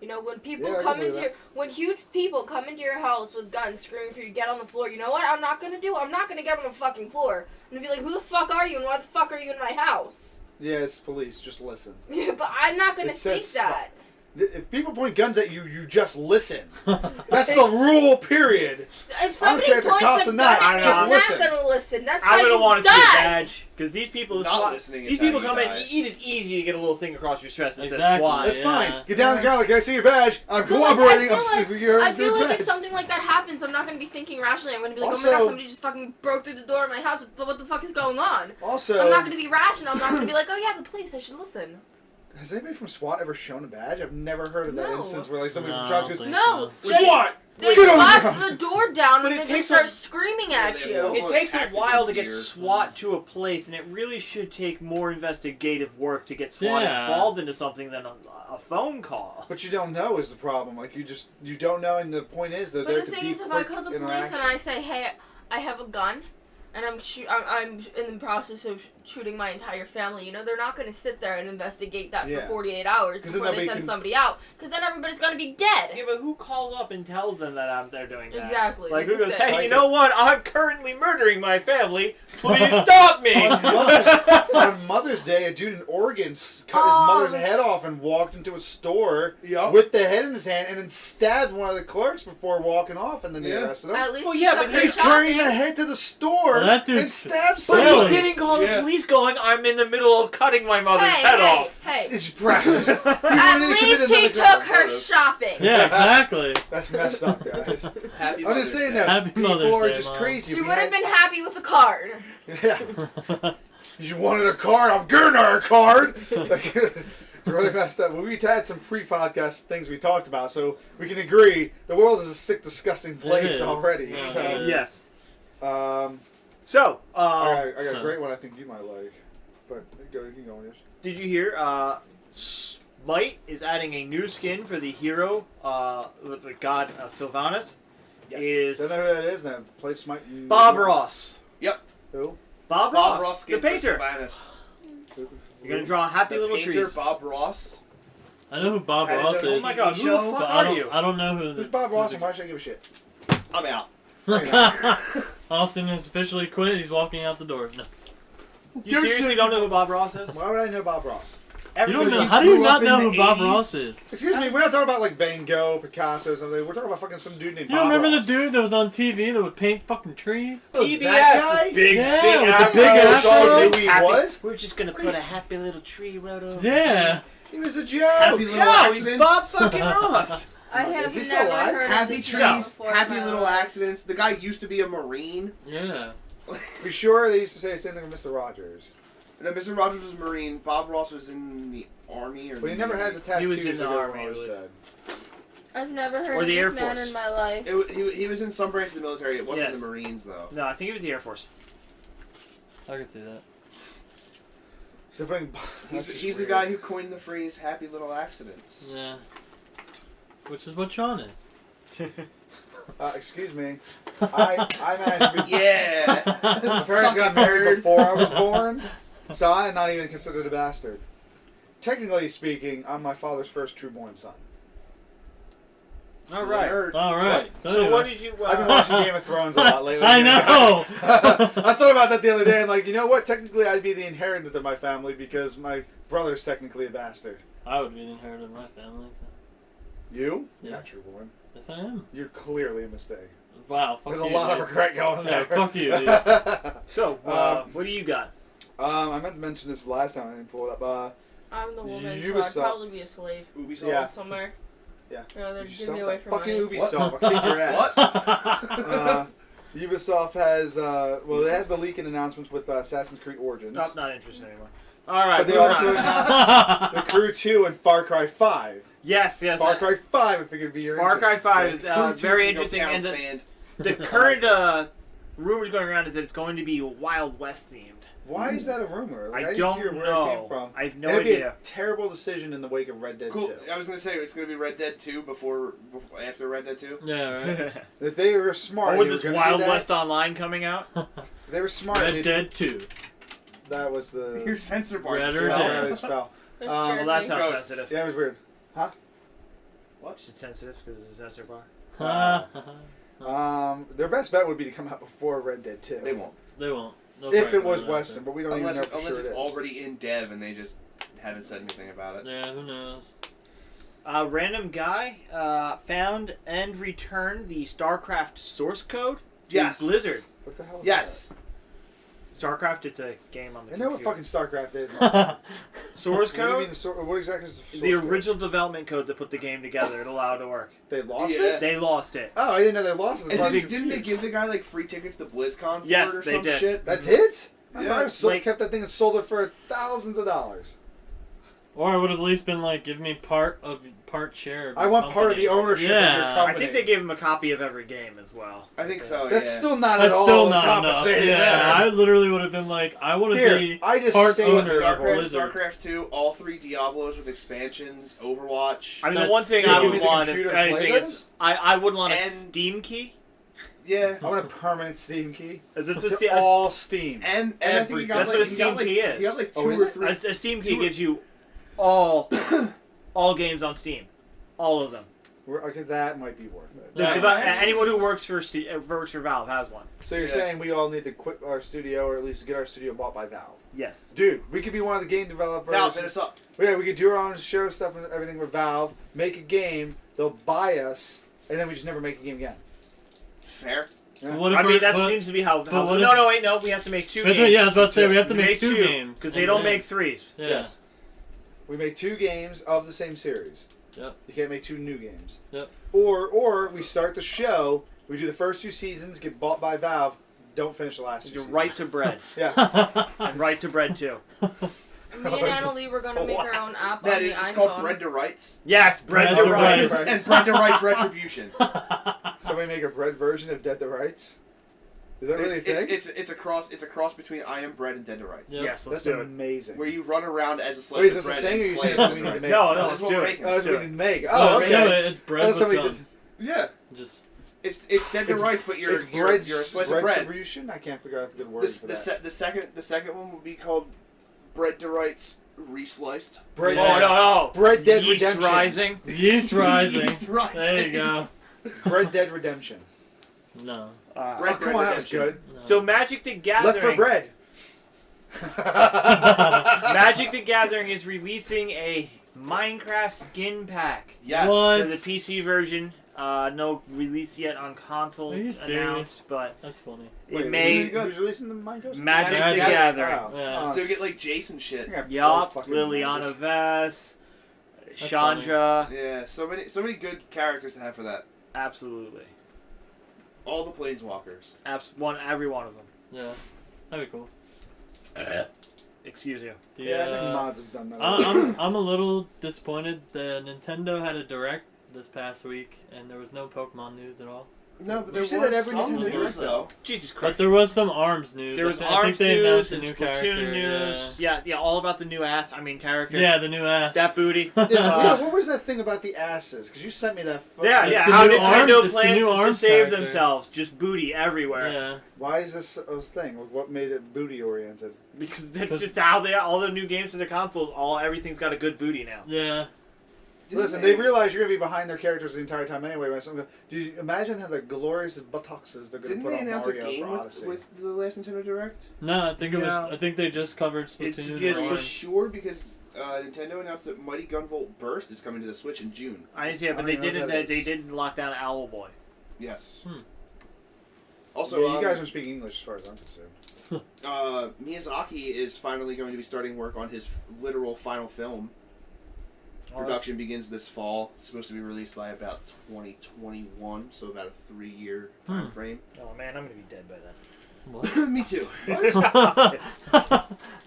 You know, when people Yeah, I come can believe into when huge people come into your house with guns screaming for you to get on the floor, you know what I'm not gonna do? I'm not gonna get on the fucking floor. I'm gonna be like, who the fuck are you and why the fuck are you in my house? Yeah, it's police. Just listen. Yeah, but I'm not gonna It think says that. If people point guns at you, you just listen. That's the rule, period. If somebody care if the points cops a are gun not, at me, just I'm listen. not gonna listen. That's how I'm gonna you want to see a die. badge because these people, the Not SWAT, listening is these how people you come in. die. It is easy to get a little thing across your chest that says Exactly. SWAT. That's Yeah. fine. Get down on the ground. Like, can I see your badge? I'm cooperating. I feel like if something like that happens, I'm not gonna be thinking rationally. I'm gonna be like, oh my god, Also- somebody just fucking broke through the door of my house. What the fuck is going on? Also, I'm not gonna be rational. I'm not gonna be like, oh yeah, the police. I should listen. has anybody from SWAT ever shown a badge? I've never heard of that No. instance where like somebody No, from I SWAT don't goes, think No, so. SWAT! they Get on the blast ground. the door down But and it they takes just start a- screaming Yeah, at they you. will. It takes a Tactical while to get gears. SWAT to a place, and it really should take more investigative work to get SWAT Yeah. involved into something than a phone call. But you don't know is the problem. Like you don't know, and the point is that But there the could thing be is, if I quick call the police interaction. and I say, hey, I have a gun, and I'm in the process of shooting my entire family, you know, they're not going to sit there and investigate that Yeah. for 48 hours 'Cause then before they nobody send can- somebody out, because then everybody's going to be dead. Yeah, but who calls up and tells them that they're doing that? Exactly. Like, that's who the goes, thing. hey, Like you know what? I'm currently murdering my family. Please stop me. on Mother's Day, a dude in Oregon cut his mother's head off and walked into a store Yup. with the head in his hand and then stabbed one of the clerks before walking off, and then they Yeah. arrested him. At least Well, he yeah, took but her He's shopping. carrying the head to the store Well, that and dude's- stabs But someone. he didn't call Yeah. the police going, I'm in the middle of cutting my mother's head off. Hey. It's practice. At least he took her shopping. Yeah, exactly. That's messed up, guys. Happy I'm just saying Day. that Happy people Mother's are Day, just Mom. crazy. She We would have had- been happy with the card. Yeah. You wanted a card? I'm getting her a card. Like, it's really messed up. Well, we had some pre-podcast things we talked about, so we can agree the world is a sick, disgusting place is. already. Yeah, So, it is. Yes. um, So, I got a great one I think you might like. But you can go on yours. did you hear? Smite is adding a new skin for the hero, the god Sylvanas. Yes. Don't know who that is now. Played Smite. and- Bob Ross. Who? Bob Bob Ross, Ross, the skin for painter. Sylvanas. You're gonna draw happy The little painter, trees. Bob Ross. I know who Bob That is Ross a- is. Oh my god, who the Show, fuck but I are you? don't know who. Who's Bob Ross and why should I give a shit? I'm out. Austin has officially quit. He's walking out the door. No. You seriously don't know who Bob Ross is? Why would I know Bob Ross? You don't know. you How do you grew not up in know the who Bob 80s? Ross is? Excuse me, we're not talking about like Van Gogh, Picasso, or something. We're talking about fucking some dude named You Bob don't remember Ross. the dude that was on TV that would paint fucking trees? PBS, that guy? big, Yeah, big with the afro. big afro. Who he Happy- was? We're just gonna put a happy little tree right over. Yeah. He was a joke. Happy little No, he's accidents. Bob fucking Ross. I Is have he still never alive? heard Happy of this trees, guy before in happy my little life. accidents. The guy used to be a Marine. Yeah. Be sure they used to say the same thing with Mr. Rogers. No, Mr. Rogers was a Marine. Bob Ross was in the Army. Or But he the never had the tattoos. was in the like everyone army, always really. said. I've never heard Or of the Air this man Force. in my life. He was in some branch of the military. It wasn't Yes. the Marines, though. No, I think it was the Air Force. I could see that. So bring. He's the guy who coined the phrase "happy little accidents." Yeah. Which is what Shawn is. Excuse me. I managed to be. Yeah. My parents got married before I was born, so I am not even considered a bastard. Technically speaking, I'm my father's first true-born son. All right. Nerd. All right. So anyway. what did you? I've been watching Game of Thrones a lot lately. I know. I thought about that the other day. I'm like, you know what? Technically, I'd be the inheritor of my family because my brother's technically a bastard. I would be the inheritor of my family. So. You? Yeah. You're not true-born. Yes, I am. You're clearly a mistake. Wow. Fuck There's you, a lot dude. of regret going Yeah, there. fuck you, dude. So, what do you got? I meant to mention this last time. I didn't pull it up. I'm the woman, so Ubisoft. I'd probably be a slave. Ubisoft. Yeah. Somewhere. Yeah. No, they're You giving me stop away that from fucking money. Ubisoft. I'll kick your ass. What? Ubisoft has, they have the leak and announcements with Assassin's Creed Origins. Not interested anymore. All right. But they moving also on. announced The Crew 2 and Far Cry 5. Yes. Far Cry 5, I figured would be your Far Cry interest. 5 is Crew 2 very can go interesting, pound and sand. the current rumors going around is that it's going to be Wild West themed. Why is that a rumor? Like, I didn't don't hear where it know. came from. I have no It'd be idea. a terrible decision in the wake of Red Dead Cool. 2. I was gonna say it's gonna be Red Dead 2 before after Red Dead 2. Yeah, right. If they were smart, Or with they were this gonna Wild do that. West Online coming out? They were smart. Red they- Dead 2. That was the. Your censor bar. Red just or fell. Dead. It just fell. They're Um, scared Well, me. that sounds Gross. sensitive. Yeah, it was weird. It's sensitive because it's a censor bar. Their best bet would be to come out before Red Dead 2. They won't. They won't. They'll If probably it was run out Western, there. but we don't Unless even know for it's sure it is. already in dev and they just haven't said anything about it. Yeah, who knows? A random guy found and returned the StarCraft source code to Yes. Blizzard. What the hell is Yes. StarCraft, it's a game on the that? I know what computer. fucking StarCraft is. Source What do you mean code? what exactly is the source The code? original development code that put the game together. It allowed it to work. They lost Yeah. it? They lost it. Oh, I didn't know they lost it. And That's why I was didn't they confused. give the guy like free tickets to BlizzCon for Yes, it or they some did. shit? That's it? Yeah. I've sold, Like- kept that thing and sold it for thousands of dollars. Or it would have at least been like, give me part share. Of I your want part of company. the ownership of your Yeah. company. I think they gave him a copy of every game as well. I think so. That's yeah. still not at That's all still not enough. compensating Yeah, there. I literally would have been like, I want to Here, be I just part saved owner of StarCraft, Blizzard. StarCraft 2, all 3 Diablos with expansions, Overwatch. I mean, the That's one thing still- I Give me would the want, if computer to play anything, those? is I would want a And- Steam key. Yeah. I want a permanent Steam key. It's a, To all Steam. And I think Everything. he got That's like, what a he Steam got like, key is. He got like 2 Oh, is or it? 3. A Steam key Two- gives you all games on Steam, all of them. Okay, that might be worth it. Yeah. Anyone who works for works for Valve has one. So you're Yeah. saying we all need to quit our studio, or at least get our studio bought by Valve? Yes. Dude, we could be one of the game developers. Valve, hit us up. Yeah, we could do our own show stuff and everything with Valve. Make a game, they'll buy us, and then we just never make a game again. Fair. Yeah. What if I mean, we're- that what- seems to be how. but what no, if- no, wait, no. We have to make 2 That's games. what- yeah, I was about to say we have to make two two games because they and don't then- make 3s. Yeah. Yes. We make 2 games of the same series. Yep. You can't make 2 new games. Yep. Or we start the show, we do the first 2 seasons, get bought by Valve, don't finish the last 2 You're seasons. right to bread Yeah. and right to bread too. Me and Annalie were gonna make our own app That on is, the it's iPhone. called Bread to Rights. Yes, bread, Bread to to rice. rice. And Bread to Rights Retribution. Somebody make a bread version of Dead to Rights? Is that really a thing? It's a cross between I Am Bread and Dead to Rights. Yep. Yes, let's That's do it. amazing. Where you run around as a slice Wait, is of this a bread thing, or and you play say as that's Dead what we to need to Rights. make? No, That's let's what do we're it. making. Oh, that's Do what we it. need to make. Oh, Oh, okay. No, okay. it's bread Unless with somebody guns. Yeah. Just It's Dead to Rights, but you're It's bread, you're a slice of bread. retribution? I can't figure out the good word The, for the, that. the second one would be called Bread to Rights Resliced. Bread, Oh no! Bread Dead Yeast Redemption. Rising. yeast rising. Yeast Rising. There you go. Bread Dead Redemption. No. Bread Oh, come on, that was Redemption. good. no. So Magic the Gathering. Left for bread. Magic the Gathering is releasing a Minecraft skin pack Yes. What? for the PC version. No release yet on console Are you serious? announced, but That's funny. it may Who's releasing the Minecraft? Magic Magic the the Gathering. Oh, Yeah. oh. So you get like Jason shit. I think I play Yup, fucking Liliana Magic. Vess, funny. Chandra. Yeah, so many good characters to have for that. Absolutely. All the Planeswalkers. Every one of them. Yeah. That'd be cool. Excuse you. The, Yeah, I think mods have done that. I'm a little disappointed that Nintendo had a direct this past week and there was no Pokemon news at all. No, but You there say was that every some Nintendo news Direct, though. Jesus But Christ. there was some ARMS news. There was I ARMS think they announced news a and new Splatoon character. news. Yeah, all about the new character. Yeah, the new ass. That booty. Yeah, what was that thing about the asses? Because you sent me that. Yeah, It's yeah. the How new Nintendo ARMS- it's the plans new to ARMS save character. themselves. Just booty everywhere. Yeah. Why is this a thing? What made it booty oriented? Because that's just how all the new games for the consoles, everything's got a good booty now. Yeah. Listen, they realize you're gonna be behind their characters the entire time anyway. Do you imagine how the glorious buttocks they're gonna Didn't put they on announce a Mario game for Odyssey? with the last Nintendo Direct? No, I think it was. No. I think they just covered It's Splatoon. just- and Are you ARMS. sure? Because Nintendo announced that Mighty Gunvolt Burst is coming to the Switch in June. I didn't see it, but I they don't know didn't. what that They is. didn't lock down Owlboy. Yes. Hmm. Also, Yeah, you guys don't speak English as far as I'm concerned. Miyazaki is finally going to be starting work on his literal final film. Production begins this fall. It's supposed to be released by about 2021, so about a 3-year time frame. Oh man, I'm gonna be dead by then. What? Me too.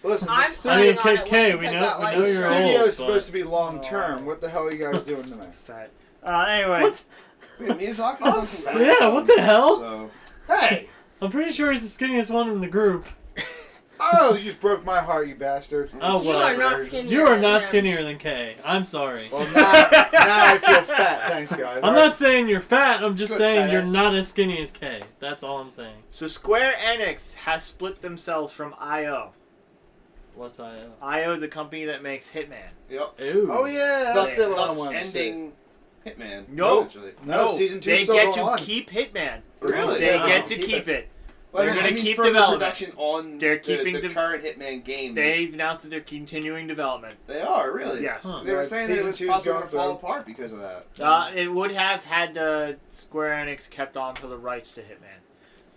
Listen, I'm the I mean, planning on it KK, once we I know- got we know the license. you're studio old, is supposed but- to be long term. What the hell are you guys doing tonight? Fat. Anyway. What? Wait, Miyazaki Oh, does some yeah, great what the films, hell? So. Hey! I'm pretty sure he's the skinniest one in the group. Oh, you just broke my heart, you bastard. Oh, You are whatever. not skinnier. You are than not him. skinnier than Kay. I'm sorry. Well, now I feel fat. Thanks, guys. I'm not saying you're fat. I'm just Good saying fat you're ass. not as skinny as Kay. That's all I'm saying. So Square Enix has split themselves from IO. What's IO? IO, the company that makes Hitman. Yep. Ooh. Oh yeah, Thus, that's the other one I thus wanted to see. ending Hitman. No. Actually. No, season 2 they still get go to on. keep Hitman. Really? They Yeah. get to keep it. They're I gonna mean, keep further development. production on They're the keeping current Hitman game. They've announced that they're continuing development. They are, really? Yes. Huh. They were saying that it Season was 2's possibly going going to fall through. apart because of that. It would have had Square Enix kept on to the rights to Hitman,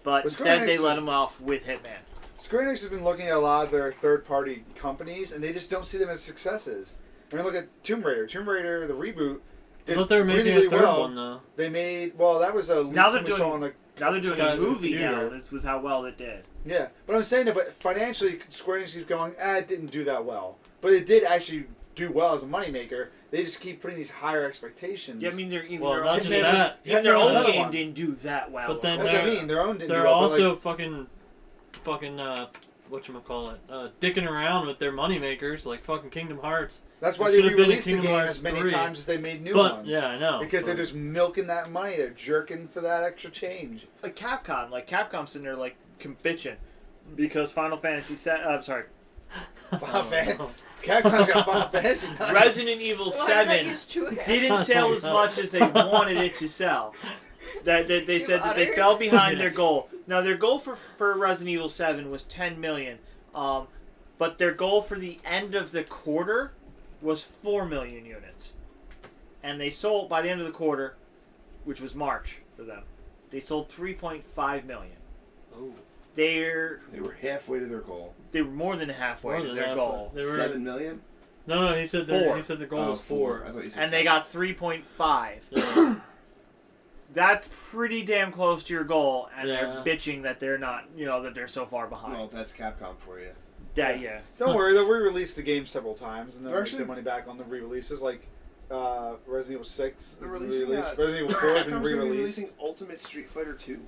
but But Square instead they Enix let is- them off with Hitman. Square Enix has been looking at a lot of their third-party companies, and they just don't see them as successes. I mean, look at Tomb Raider. Tomb Raider, the reboot, I did thought they were making really a third well. one though. They made that was a leak Now they're we saw doing- on a Now they're doing a Guys, movie computer. now with how well it did. yeah. But I'm saying that, but financially, Square Enix keeps going. It didn't do that well, but it did actually do well as a moneymaker. They just keep putting these higher expectations. Yeah, I mean, even Well, their not own just game, that. even their own another game one. didn't do that well. But then That's what I they're- mean. Their own didn't. They're do well, but, also like, fucking whatchamacallit, dicking around with their moneymakers like fucking Kingdom Hearts. that's why it they should've been in re-released the Kingdom game Hearts as many 3. times as they made new But ones. yeah, I know. Because they're but- just milking that money. They're jerking for that extra change. like Capcom's sitting there like bitching because Final Fantasy sorry, Final Fan- Capcom's got Final Fantasy. IX. Resident Evil Why did I 7 use two hands? didn't sell as much as they wanted it to sell. That they said that they otters? fell behind their goal. Now their goal for Resident Evil 7 was 10 million, but their goal for the end of the quarter was 4 million units, and they sold by the end of the quarter, which was March for them. They sold 3.5 million. Oh. They were halfway to their goal. They were more than halfway More to than their halfway. goal, They were 7 million? No, he said Four. he said the goal was 4. I thought you said and they 7. got 3.5. Yeah. That's pretty damn close to your goal, and Yeah. they're bitching that they're not, that they're so far behind. Well, that's Capcom for you. Yeah. Don't worry, they'll re-release the game several times and they'll They're make their actually- money back on the re-releases, like Resident Evil 6. They're releasing Resident Evil 4 has been Capcom's going to be re-released. releasing Ultimate Street Fighter 2.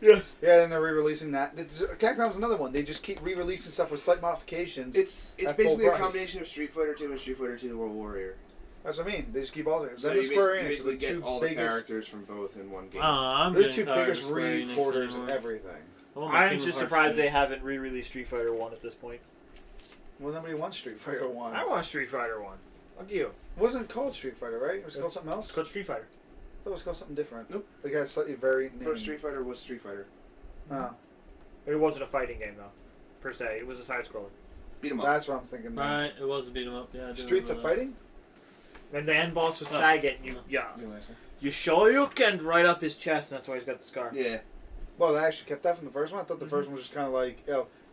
Yeah, and they're re-releasing that. Capcom's another one. They just keep re-releasing stuff with slight modifications. It's At basically full a price. combination of Street Fighter 2 and Street Fighter 2 World Warrior. That's what I mean. They just keep all the. So Then you the Square basically, Enix, basically the get two all the biggest, characters from both in one game. I'm they're the getting two tired biggest of Square Enix re-porters of anymore. everything. I want my I'm Kingdom just Hearts surprised 3. they haven't re-released Street Fighter 1 at this point. Well, nobody wants Street Fighter 1. I want Street Fighter 1. Fuck you. It wasn't called Street Fighter, right? It was called something else? It's called Street Fighter. I thought it was called something different. Nope. They got a slightly varied name. First Street Fighter was Street Fighter. Oh, It wasn't a fighting game, though, per se. It was a side-scroller. Beat 'em up. that's what I'm thinking. now. Right, it was a beat 'em up. Yeah, I do Streets of remember Fighting? And the end boss was Oh. Sagat, and Your last one. you sure you can right up his chest, and that's why he's got the scar. Yeah. Well, they actually kept that from the first one. I thought the first one was just kind of like,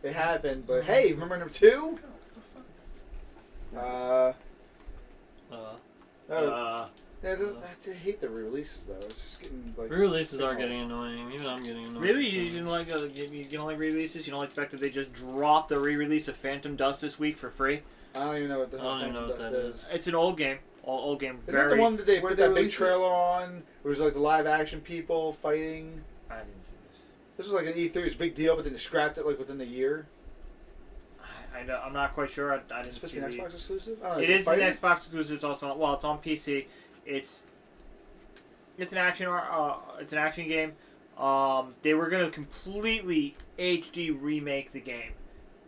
it had been, but hey, remember number 2? Yeah, I hate the re-releases though. It's just getting like. Re-releases are getting annoying. Even I'm getting annoyed. Really? You didn't like you don't like re-releases? You don't like the fact that they just dropped the re-release of Phantom Dust this week for free? I don't even know what the I hell don't even know Phantom what Dust that It's an old game. Old game. Is that Very. the one that they Where'd put they that big release it? trailer on? It was like the live action people fighting. I didn't see this. This was like an E3, it was a big deal, but then they scrapped it like within a year. I know. I'm not quite sure. I It's didn't supposed see to be an the. Xbox exclusive. I don't know, It it is an fighting? Xbox exclusive. It's also it's on PC. It's an action game. They were gonna completely HD remake the game,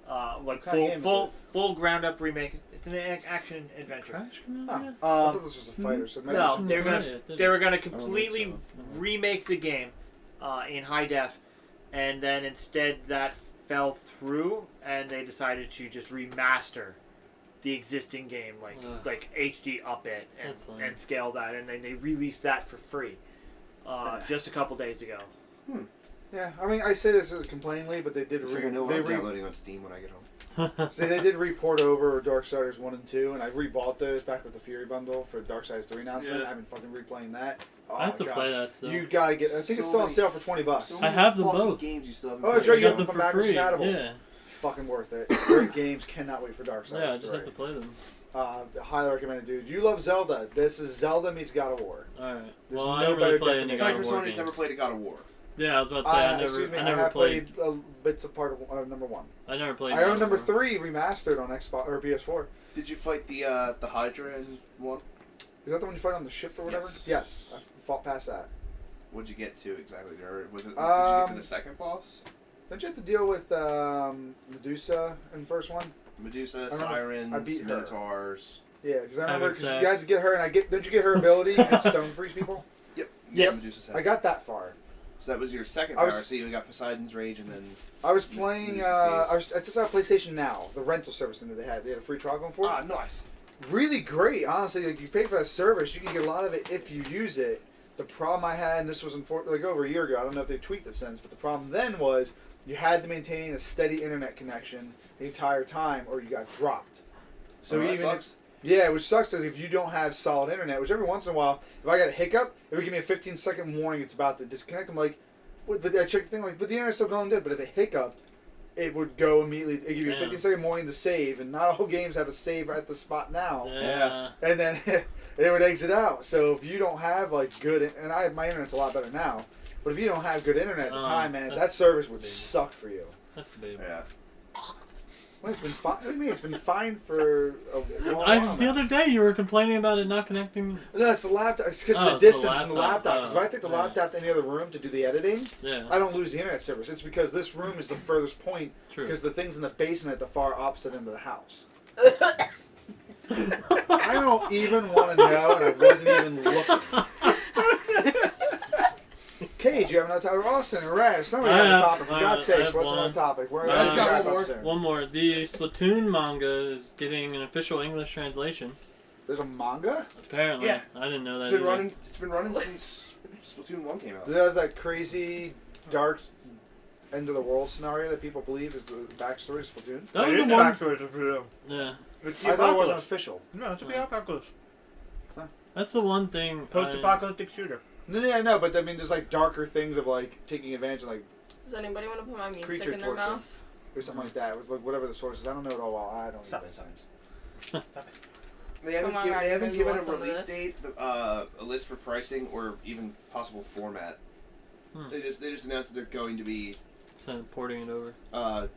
like What kind of game is full ground up remake. It's an action adventure. Crash come Oh. out yet? I thought this was a fighter. So maybe No, it's- they're Right, gonna it didn't. they were gonna think completely so. remake the game in high def, and then instead that fell through, and they decided to just remaster the existing game, Ugh. like HD up it That's lame. and scale that, and then they released that for free just a couple days ago. Yeah, I mean, I say this complainingly, but they did. It's like I know what they I'm downloading on Steam when I get home. So they did report over Darksiders 1 and 2, and I rebought those back with the Fury bundle for Darksiders 3 announcement. Yeah. I've been fucking replaying that. Oh, I have to gosh. play that still. You gotta get. I think it's still on sale for $20. So I many have them fucking both. games you still haven't Oh, played. that's right, I you got have them them for backwards free. compatible. Yeah, Fucking worth it. Great games. Cannot wait for Darksiders yeah. I just 3. have to play them. Highly recommended, dude. You love Zelda. This is Zelda meets God of War. All right. There's Well, no I didn't better really play any definition. God of War Sony's games. never played a God of War. Yeah, I was about to say I Excuse me, never have played. bits of part of number 1. I never played. I God own of number War. 3 remastered on Xbox or PS4. Did you fight the Hydra in one? Is that the one you fight on the ship or whatever? Yes. I fought past that. What'd you get to exactly? Or was it? Did you get to Um, the second boss? Don't you have to deal with Medusa in the first one? Medusa, remember Sirens, I beat her. Minotaurs. Yeah, because I remember Having 'cause you sex. had to get her, and don't you get her ability? You can stone freeze people. Yep. Yes. Medusa's head. I got that far. So that was your second I was- power. So you got Poseidon's Rage, and then I was playing. Releases I just have PlayStation Now, the rental service that they had. They had a free trial going for it. nice. Really great, honestly. Like, you pay for that service, you can get a lot of it if you use it. The problem I had, and this was like over a year ago. I don't know if they tweaked it since, but the problem then was you had to maintain a steady internet connection the entire time, or you got dropped. So that even sucks. yeah, which sucks is if you don't have solid internet, which every once in a while, if I got a hiccup, it would give me a 15-second warning it's about to disconnect. I'm like, what? But I checked the thing, like, but the internet's still going good. But if it hiccuped, it would go immediately. It give you a Yeah. 15-second warning to save, and not all games have a save at the spot now. Yeah. And then it would exit out. So if you don't have like good, and my internet's a lot better now, but if you don't have good internet at the time, man, that that's service would big. suck for you. That's the baby. Yeah. Well, it's been fine. What do you mean? It's been fine for a long while The now. other day you were complaining about it not connecting. No, it's the laptop. It's because Oh, of it's the the distance from the laptop. laptop. Because if I take the Yeah. laptop to any other room to do the editing, Yeah. I don't lose the internet service. It's because this room is the furthest point. True. Because the thing's in the basement at the far opposite end of the house. I don't even want to know, and I wasn't even looking. Cage, you have another topic? Austin, or Raz, somebody have a topic. For God's sakes, what's another topic? Where I let's got wrap one up more. soon. One more. The Splatoon manga is getting an official English translation. There's a manga? Apparently. Yeah. I didn't know that. It's been either. running. It's been running since Splatoon 1 came out. Does it have that crazy, dark end of the world scenario that people believe is the backstory of Splatoon? That was the one. It's Yeah. the I thought it wasn't apocalypse. official. No, it's the apocalypse. That's the one thing. Post-apocalyptic shooter. No, yeah, I know, but I mean, there's like darker things of like taking advantage of like Does anybody want to put my meat Creature stick in their torture. mouth? or something like that. It was like whatever the source is. I don't know it all well. I don't Stop know it, science. Stop it. They haven't Come on, given, Ryan, they haven't you given want a some of release this? date, a list for pricing, or even possible format. They just announced that they're going to be So porting it over.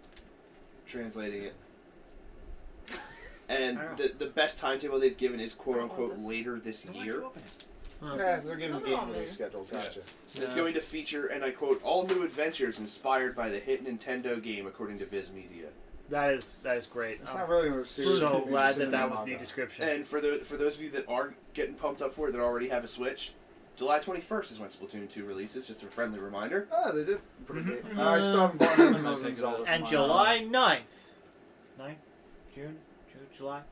translating it. And I the best timetable they've given is quote I don't unquote want this. later this year. Huh. Yeah, they're giving the Come game on, release man. schedule. Gotcha. It's Yeah. going to feature, and I quote, all new adventures inspired by the hit Nintendo game, according to Viz Media. That is great. It's I'm not really a series. so of glad movies in that was manga. the description. And for those of you that are getting pumped up for it, that already have a Switch, July 21st is when Splatoon 2 releases. Just a friendly reminder. Oh, they did pretty Mhm. great. I still haven't bought any of them I'll other than pick it Zelda. up. for And mine. July 9th. 9th? June, July?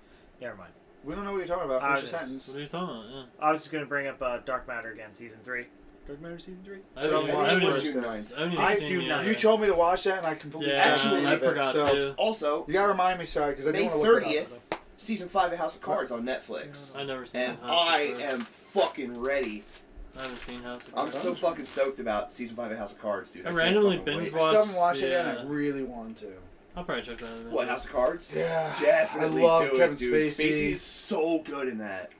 Never mind. We don't know what you're talking about. I Finish the was- sentence. What are you talking about? Yeah. I was just going to bring up Dark Matter again, Season 3. Dark Matter Season 3? I So, haven't even- I I haven't was even- June 9th. I haven't even I- seen June it 9th. yet. You told me to watch that, and I completely Yeah, Actually, I forgot. forgot So too. Also, you gotta remind me, sorry, because I May do want to look it 30th, up. Season 5 of House of Cards on Netflix. I never seen And House of I Cards. am fucking ready. I haven't seen House of I'm Cards. so fucking stoked about Season 5 of House of Cards, dude. I can't randomly fucking binge wait. I still haven't watched watched it yet, the, and I really want to. I'll probably check that out. What, House of Cards? Yeah, Definitely I love do Kevin it, dude. Spacey. is so good in that.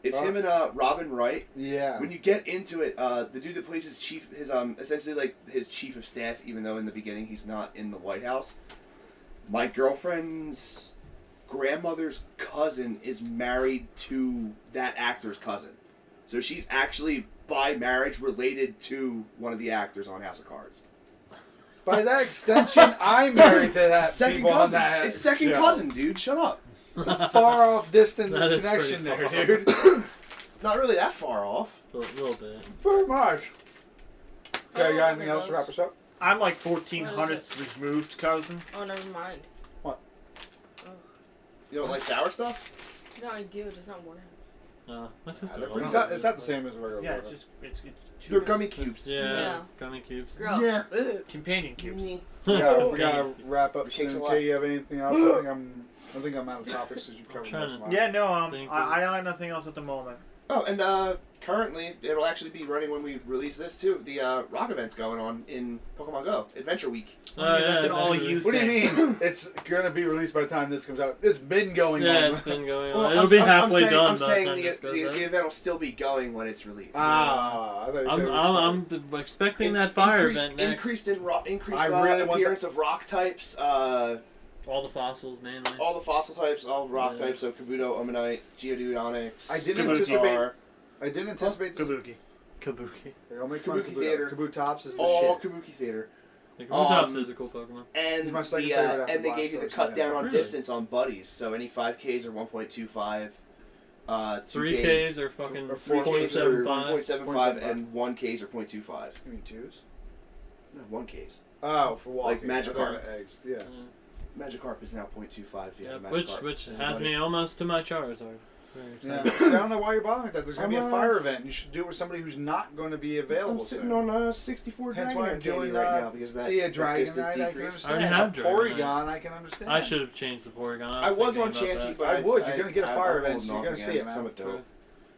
It's Oh. him and Robin Wright. Yeah. When you get into it, the dude that plays his chief, essentially like his chief of staff, even though in the beginning he's not in the White House. My girlfriend's grandmother's cousin is married to that actor's cousin, so she's actually by marriage related to one of the actors on House of Cards. By that extension, I'm married to that Second people on cousin. that It's second show. cousin, dude. Shut up. Far off, distant That is connection pretty there, far. dude. Not really that far off. A little bit. Very much. Okay, you got Oh, anything else to wrap us up? I'm like 1400th removed cousin. Oh, never mind. What? Ugh. You don't like sour stuff? No, I do. It's not Warheads. My sister. It's loves not, it. it's not the same as a regular Yeah, burger. it's They're chewy. gummy cubes. Yeah, Yeah. gummy cubes. Gross. Yeah. Ugh. Companion cubes. We gotta wrap up The cake's soon. a lot. Okay, you have anything else? I think I'm out of topics as you covered trying most to- of mine. Yeah, no, Think I don't have nothing else at the moment. Oh, and currently, it'll actually be running when we release this too. The rock event's going on in Pokemon Go Adventure Week. Oh, yeah, That's an all definitely. you What do you thing. mean? It's gonna be released by the time this comes out. It's been going Yeah, on. it's been going on. Well, It'll I'm be saying- halfway I'm saying, done I'm by the saying time the, this goes the out. event will still be going when it's released. Ah, I thought you said it was I'm expecting that fire event next. Increased I really want appearance of rock types. All the fossils mainly. All the fossil types, all rock Yeah. types. So Kabuto, Omanite, Geodude, Onix. I didn't Kabuki. anticipate. I didn't anticipate this. Kabuki. Kabuki. I'll make fun of Kabuki Kabuto. Theater. Kabutops is the All shit. Kabuki Theater. The Kabutops Um, is a cool Pokemon. And He's my second the, favorite after and they gave you the Blastoise, cut yeah. down on Really? distance on buddies. So any 5Ks are 1.25. 3Ks are fucking 3Ks are 4.75. 1.75 and 1Ks are 0.25. You mean 2s? No, 1Ks. Oh, for walking. Like Magikarp. Eggs. Yeah. Magikarp is now 0.25. Yeah, Which has me almost to my Charizard. Yeah. I don't know why you're bothering with that. There's going to be a fire event. You should do it with somebody who's not going to be available I'm sitting soon. on 64 Hence Dragonite why I'm doing right now because that, see a that Dragonite distance I can decrease. understand. I already have Dragonite. Porygon I can understand. I should have changed the Porygon. I was on thinking about Chansey, that. but I would. You're going to get a fire event, so so you're going to see it, man. I'm a dope.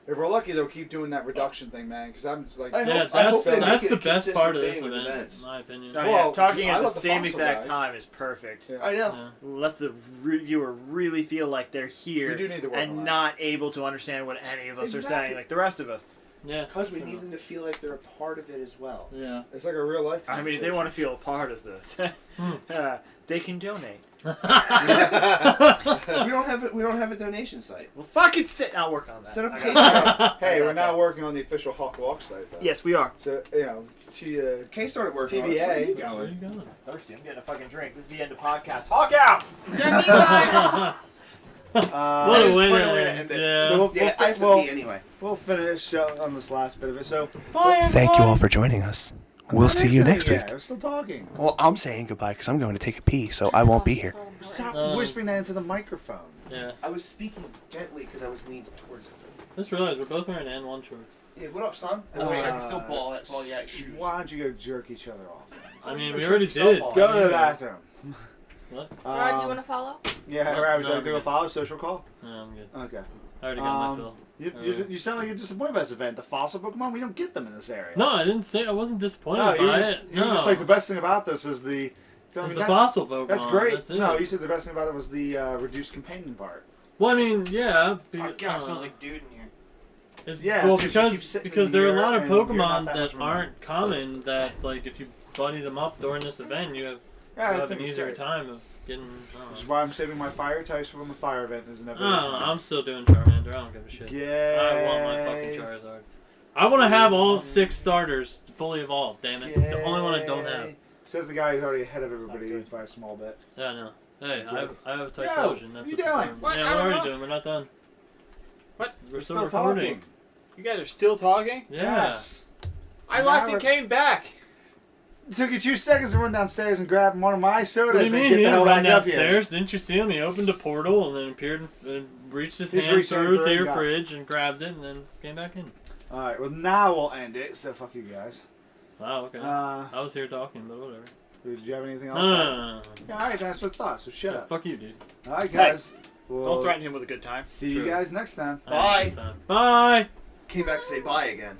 If we're lucky, they'll keep doing that reduction thing, man. Because I'm like, I Yeah, hope- I hope they that's make it the a best part of consistent this thing with event, events. in my opinion. Oh, Yeah. yeah, Well, talking I at the love the same fossil exact guys. time is perfect. Yeah. I know. Lets the viewer really feel like they're here We do need to work on and that. not able to understand what any of us are Exactly. saying, like the rest of us. Because we need them to feel like they're a part of it as well. Yeah. it's like a real life. I mean, if they want to feel a part of this, they can donate. We don't have a donation site. Well, fucking sit. I'll work on that. Set up a I Patreon. got- Hey, I we're got now that. working on the official Hawk Walk site, though. Yes, we are. So Kay started working on it. TBA. Where are you Where are going? you going? Thirsty. I'm getting a fucking drink. This is the end of podcast. Hawk out. What That a is way quite to a way to end. end it. Yeah. So Yeah, I have to we'll, pee anyway. we'll finish on this last bit of it. So Thank you all for joining us. We'll see you next week. Yeah, we're still talking. Well, I'm saying goodbye because I'm going to take a pee, so I won't be here. Stop whispering that into the microphone. Yeah. I was speaking gently because I was leaned towards it. Just realized we're both wearing N1 shorts. Yeah, what up, son? And wait, I can still ball you out shoes. Why don't you go jerk each other off? I mean, Go we jerk already yourself did. off. Go to the bathroom. What? Rod, you want to follow? Yeah, No, right. Would you no, like to go I'm good. follow social call? No, I'm good. Okay. I already got my fill. You sound like you're disappointed by this event. The fossil Pokemon, we don't get them in this area. No, I didn't say I wasn't disappointed No, by just, it. you're No, just like the best thing about this is the. it's the fossil Pokemon. That's great. That's it. No, you said the best thing about it was the reduced companion part. Well, I mean, yeah. Oh, God, it smells like dude in here. It's, Yeah, well, it's just you keep because sitting because in there are a here lot of and you're not Pokemon that that much room. aren't common. That like if you buddy them up during this event, you have, Yeah, you I have think an it's easier great. time of getting. Which is why I'm saving my fire types from the fire event. There's never. I'm still doing Charmander. I don't give a shit. Yay. I want my fucking Charizard. I want to have all 6 starters fully evolved. Damn it! It's the only one I don't have. Says the guy who's already ahead of everybody Not good. by a small bit. Yeah, I know. Hey, I have a Yo, Typhlosion. That's you what's doing? important. What? Yeah, I we're don't already know. doing. We're not done. What? We're We're still still recording. talking. You guys are still talking? Yeah. Yes. I Now left and we're- came back. It took you 2 seconds to run downstairs and grab one of my sodas What do you mean? and get He the hell didn't run back up here. downstairs. Didn't you see him? He opened a portal and then appeared and reached his He's hand reaching through through to and your got it. fridge and grabbed it and then came back in. Alright, well now we'll end it, so fuck you guys. Wow, okay. I was here talking, but whatever. Did you have anything else? No. Yeah, alright, that's what I thought, so shut Yeah, up. fuck you, dude. Alright guys. We'll Don't threaten him with a good time. see True. you guys next time. I had a good time. Bye! Came back to say bye again.